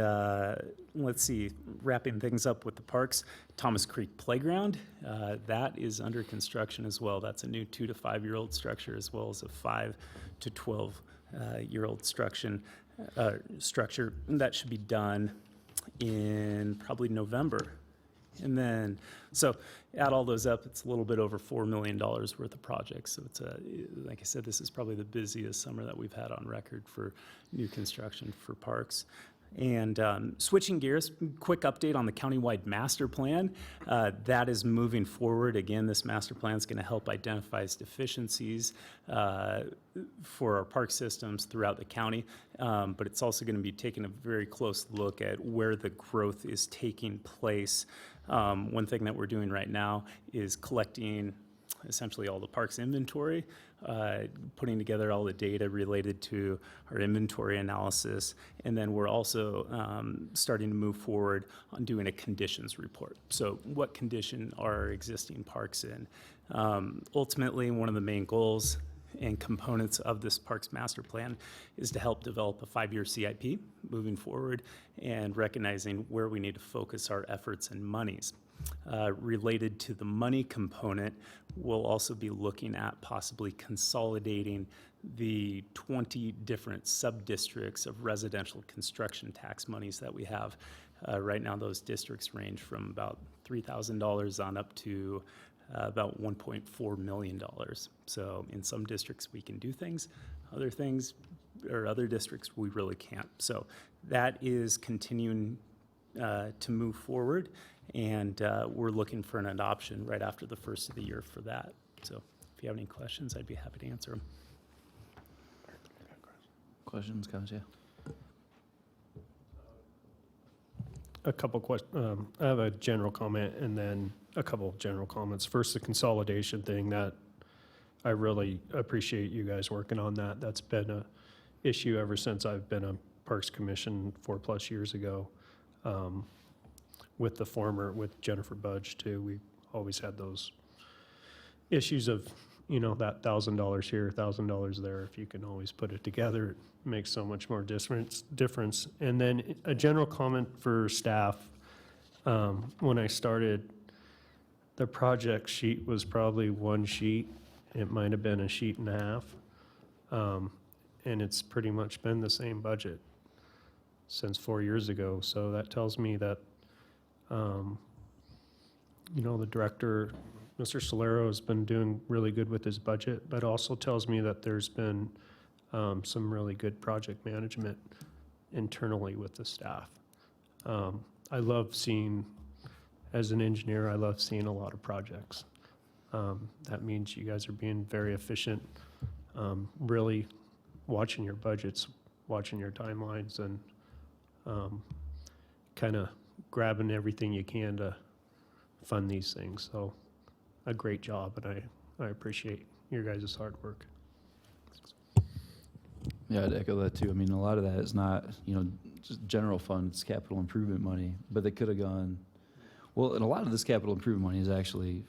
let's see, wrapping things up with the parks, Thomas Creek Playground, that is under construction as well. That's a new 2 to 5 year old structure as well as a 5 to 12 year old structure. And that should be done in probably November. And then, so add all those up, it's a little bit over $4 million worth of projects. So it's like I said, this is probably the busiest summer that we've had on record for new construction for parks. And switching gears, quick update on the countywide master plan. That is moving forward. Again, this master plan is going to help identify deficiencies for our park systems throughout the county, but it's also going to be taking a very close look at where the growth is taking place. One thing that we're doing right now is collecting essentially all the park's inventory, putting together all the data related to our inventory analysis, and then we're also starting to move forward on doing a conditions report. So what condition are our existing parks in? Ultimately, one of the main goals and components of this parks master plan is to help develop a 5-year CIP moving forward and recognizing where we need to focus our efforts and monies. Related to the money component, we'll also be looking at possibly consolidating the 20 different sub-districts of residential construction tax monies that we have. Right now, those districts range from about $3,000 on up to about $1.4 million. So in some districts, we can do things. Other districts, we really can't. So that is continuing to move forward. And we're looking for an adoption right after the first of the year for that. So if you have any questions, I'd be happy to answer them. Questions, comments, yeah? A couple questions. I have a general comment and then a couple of general comments. First, the consolidation thing, that I really appreciate you guys working on that. That's been a issue ever since I've been a Parks Commission 4+ years ago. With Jennifer Budge too, we always had those issues of you know, that $1,000 here, $1,000 there, if you can always put it together, it makes so much more difference. And then a general comment for staff, when I started, the project sheet was probably one sheet. It might have been a sheet and a half. And it's pretty much been the same budget since 4 years ago. So that tells me that, you know, the director, Mr. Solero, has been doing really good with his budget, but also tells me that there's been some really good project management internally with the staff. I love seeing, as an engineer, I love seeing a lot of projects. That means you guys are being very efficient, really watching your budgets, watching your timelines, and kind of grabbing everything you can to fund these things. So a great job, and I appreciate your guys' hard work. Yeah, I'd echo that too. I mean, a lot of that is not, you know, just general fund, it's capital improvement money, but they could have gone, well, and a lot of this capital improvement money is actually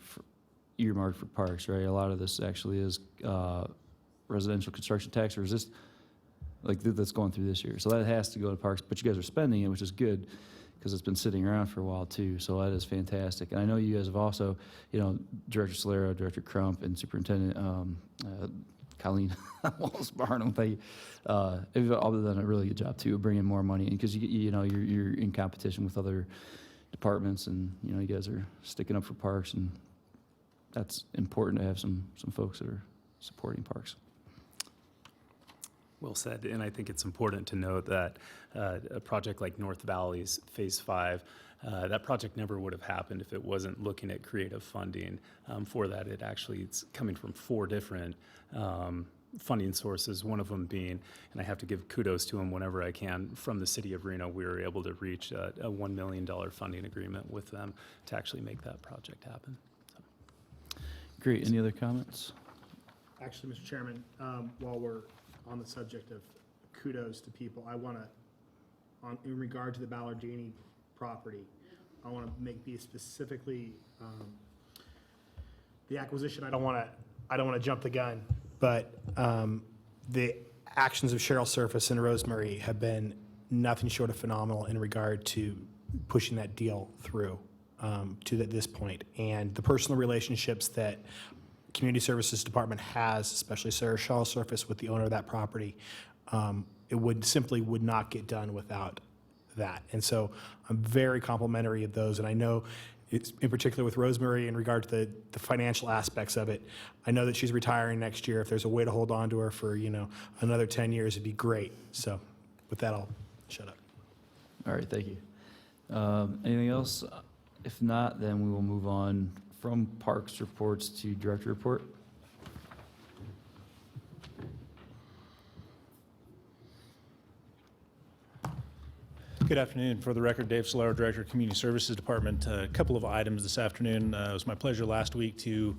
earmarked for parks, right? A lot of this actually is residential construction tax, or is this, like, that's going through this year. So that has to go to parks, but you guys are spending it, which is good, because it's been sitting around for a while too, so that is fantastic. And I know you guys have also, you know, Director Solero, Director Crump, and Superintendent Colleen Wallace-Barnum, they have all done a really good job too of bringing more money in, because you know, you're in competition with other departments, and you know, you guys are sticking up for parks, and that's important to have some folks that are supporting parks. Well said, and I think it's important to note that a project like North Valley's Phase 5, that project never would have happened if it wasn't looking at creative funding for that. It's coming from 4 different funding sources, one of them being, and I have to give kudos to them whenever I can, from the city of Reno, we were able to reach a $1 million funding agreement with them to actually make that project happen. So. Great, any other comments? Actually, Mr. Chairman, while we're on the subject of kudos to people, I want to, in regard to the Ballardini property, I want to be specifically the acquisition. I don't want to jump the gun, but the actions of Cheryl Surface and Rosemary have been nothing short of phenomenal in regard to pushing that deal through to this point, and the personal relationships that Community Services Department has, especially Sarah Shaw Surface with the owner of that property, it would not get done without that. And so I'm very complimentary of those, and I know it's in particular with Rosemary in regard to the financial aspects of it. I know that she's retiring next year. If there's a way to hold on to her for, you know, another 10 years, it'd be great. So with that, I'll shut up. All right, thank you. Anything else? If not, then we will move on from Parks reports to Director report. Good afternoon. For the record, Dave Solero, Director of Community Services Department. A couple of items this afternoon. It was my pleasure last week to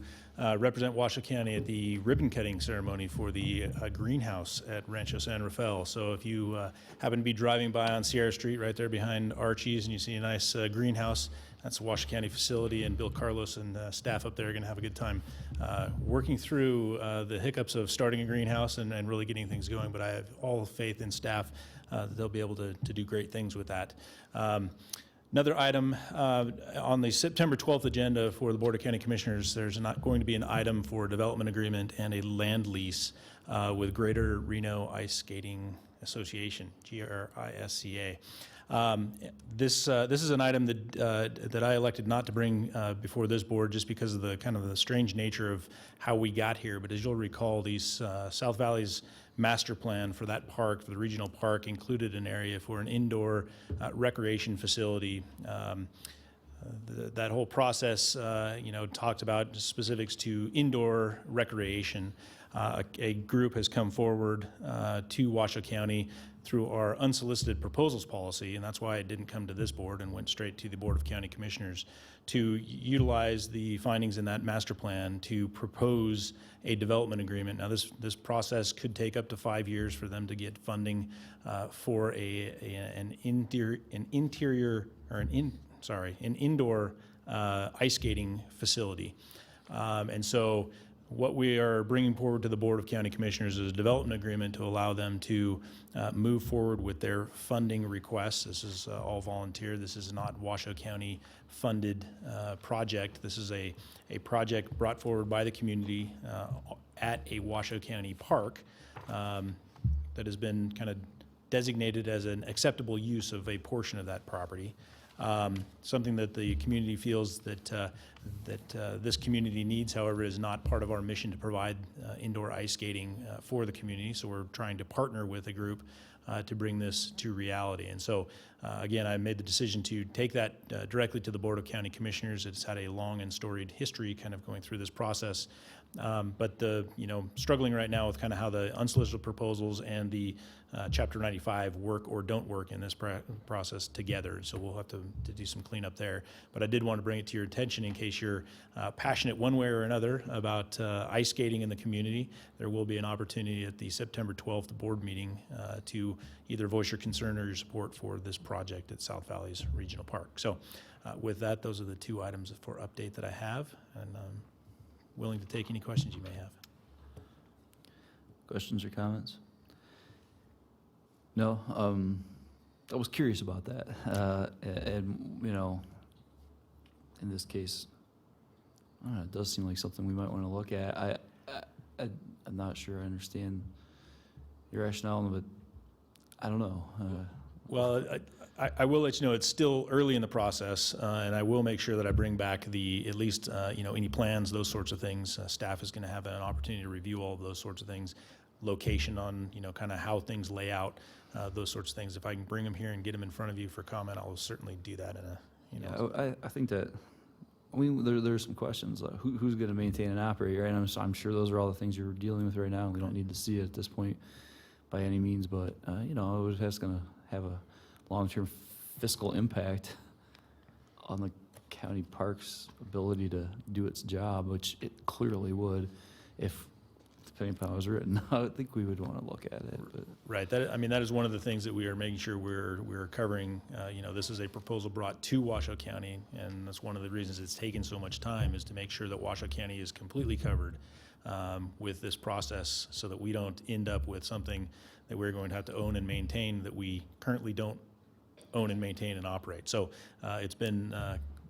represent Washoe County at the ribbon cutting ceremony for the greenhouse at Rancho San Rafael. So if you happen to be driving by on Sierra Street right there behind Archie's and you see a nice greenhouse, that's a Washoe County facility, and Bill Carlos and staff up there are going to have a good time working through the hiccups of starting a greenhouse and really getting things going. But I have all faith in staff that they'll be able to do great things with that. Another item on the September 12th agenda for the Board of County Commissioners, there's not going to be an item for a development agreement and a land lease with Greater Reno Ice Skating Association, GRISCA. This is an item that I elected not to bring before this board just because of the kind of the strange nature of how we got here. But as you'll recall, these South Valley's master plan for that park, for the regional park, included an area for an indoor recreation facility. That whole process, talked about specifics to indoor recreation. A group has come forward to Washoe County through our unsolicited proposals policy, and that's why it didn't come to this board and went straight to the Board of County Commissioners, to utilize the findings in that master plan to propose a development agreement. Now, this process could take up to 5 years for them to get funding for an indoor ice skating facility. And so what we are bringing forward to the Board of County Commissioners is a development agreement to allow them to move forward with their funding requests. This is all volunteer. This is not Washoe County funded project. This is a project brought forward by the community at a Washoe County park that has been kind of designated as an acceptable use of a portion of that property. Something that the community feels that this community needs, however, is not part of our mission to provide indoor ice skating for the community. So we're trying to partner with a group to bring this to reality. And so, again, I made the decision to take that directly to the Board of County Commissioners. It's had a long and storied history kind of going through this process. But struggling right now with kind of how the unsolicited proposals and the Chapter 95 work or don't work in this process together. So we'll have to do some cleanup there. But I did want to bring it to your attention in case you're passionate one way or another about ice skating in the community. There will be an opportunity at the September 12th board meeting to either voice your concern or your support for this project at South Valley's Regional Park. So with that, those are the two items for update that I have, and I'm willing to take any questions you may have. Questions or comments? No, I was curious about that, and in this case, I don't know, it does seem like something we might want to look at. I'm not sure I understand your rationale, but I don't know. Well, I will let you know it's still early in the process, and I will make sure that I bring back at least any plans, those sorts of things. Staff is going to have an opportunity to review all of those sorts of things, location on kind of how things lay out, those sorts of things. If I can bring them here and get them in front of you for comment, I'll certainly do that. I think that. I mean, there's some questions. Who's going to maintain and operate, right? I'm sure those are all the things you're dealing with right now. We don't need to see it at this point by any means, but it's going to have a long-term fiscal impact on the county park's ability to do its job, which it clearly would if, depending upon how it was written. I think we would want to look at it. But. Right. That is one of the things that we are making sure we're covering. This is a proposal brought to Washoe County, and that's one of the reasons it's taken so much time, is to make sure that Washoe County is completely covered with this process, so that we don't end up with something that we're going to have to own and maintain that we currently don't own and maintain and operate. So it's been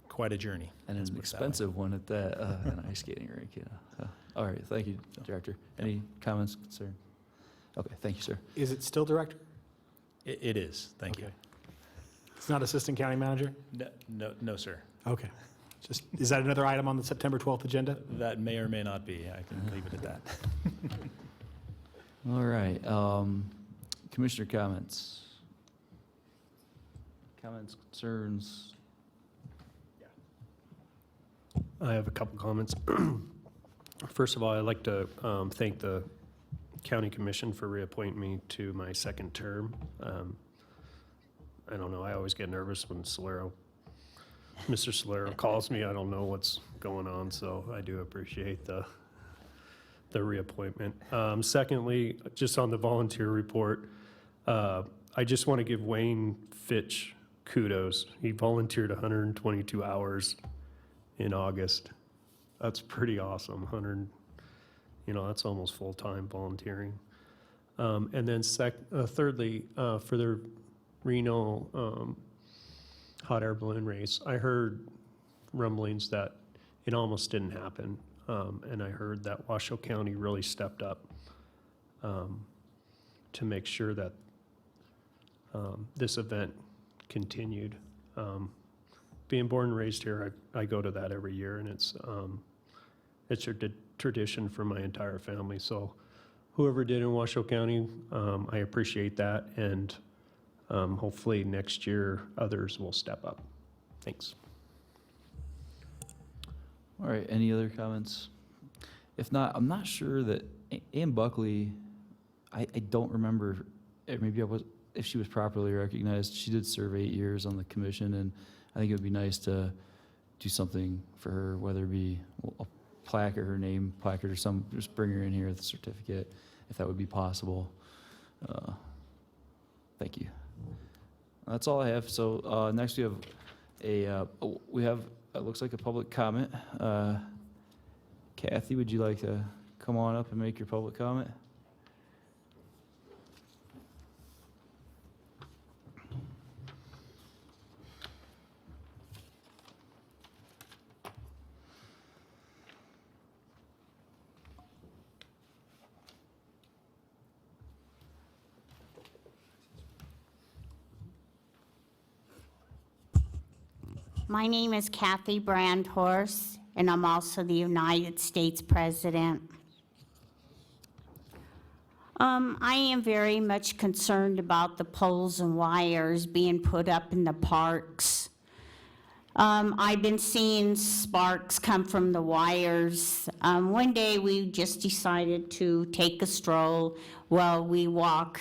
quite a journey. And an expensive one at that, an ice skating rink, All right, thank you, Director. Any comments, concern? Okay, thank you, sir. Is it still Director? It is, thank you. It's not Assistant County Manager? No, sir. Okay. Is that another item on the September 12th agenda? That may or may not be. I can leave it at that. All right, Commissioner comments? Comments, concerns? I have a couple comments. First of all, I'd like to thank the County Commission for reappointing me to my second term. I don't know, I always get nervous when Mr. Solero calls me. I don't know what's going on, so I do appreciate the reappointment. Secondly, just on the volunteer report, I just want to give Wayne Fitch kudos. He volunteered 122 hours in August. That's pretty awesome. That's almost full-time volunteering. And then thirdly, for the Reno hot air balloon race, I heard rumblings that it almost didn't happen. And I heard that Washoe County really stepped up to make sure that this event continued. Being born and raised here, I go to that every year, and it's a tradition for my entire family. So whoever did in Washoe County, I appreciate that, and hopefully next year others will step up. Thanks. All right, any other comments? If not, I'm not sure that Ann Buckley, I don't remember, maybe if she was properly recognized. She did serve 8 years on the commission, and I think it would be nice to do something for her, whether it be a plaque or her name placard or just bring her in here with a certificate, if that would be possible. Thank you. That's all I have. So next we have it looks like a public comment. Kathy, would you like to come on up and make your public comment? My name is Kathy Brandhorst, and I'm also the United States President. I am very much concerned about the poles and wires being put up in the parks. I've been seeing sparks come from the wires. One day we just decided to take a stroll while we walk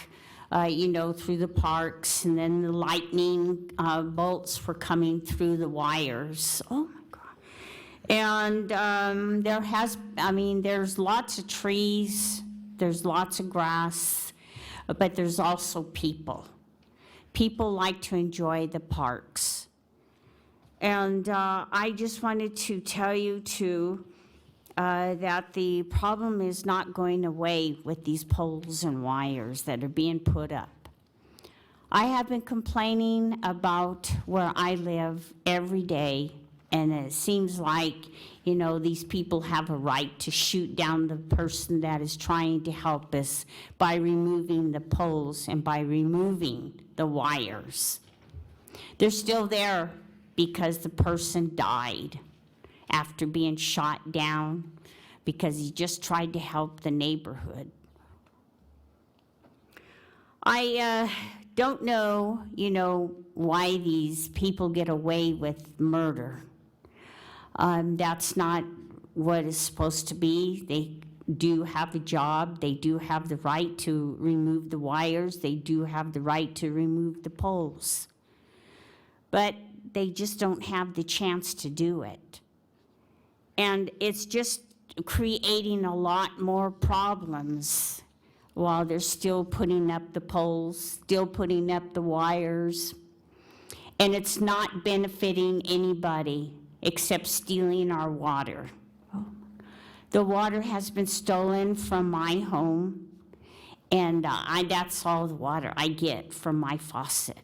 through the parks, and then the lightning bolts were coming through the wires. Oh my God. And there's lots of trees, there's lots of grass, but there's also people. People like to enjoy the parks. And I just wanted to tell you too, that the problem is not going away with these poles and wires that are being put up. I have been complaining about where I live every day, and it seems like, these people have a right to shoot down the person that is trying to help us by removing the poles and by removing the wires. They're still there because the person died after being shot down because he just tried to help the neighborhood. I don't know, why these people get away with murder. That's not what it's supposed to be. They do have a job. They do have the right to remove the wires. They do have the right to remove the poles. But they just don't have the chance to do it. And it's just creating a lot more problems while they're still putting up the poles, still putting up the wires. And it's not benefiting anybody except stealing our water. The water has been stolen from my home, and that's all the water I get from my faucet,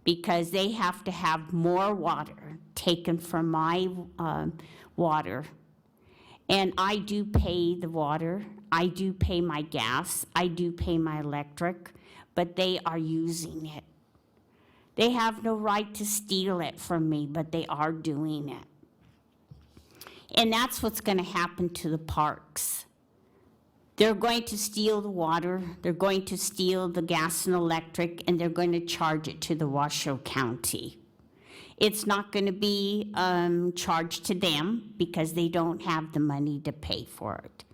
because they have to have more water taken from my water. And I do pay the water, I do pay my gas, I do pay my electric, but they are using it. They have no right to steal it from me, but they are doing it. And that's what's going to happen to the parks. They're going to steal the water, they're going to steal the gas and electric, and they're going to charge it to the Washoe County. It's not going to be charged to them because they don't have the money to pay for it.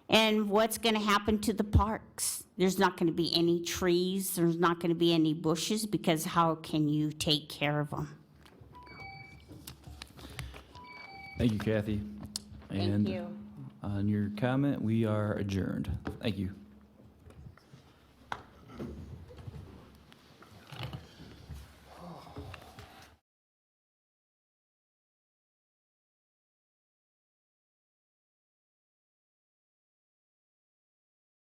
And what's going to happen to the parks? There's not going to be any trees, there's not going to be any bushes, because how can you take care of them? Thank you, Kathy. Thank you. On your comment, we are adjourned. Thank you.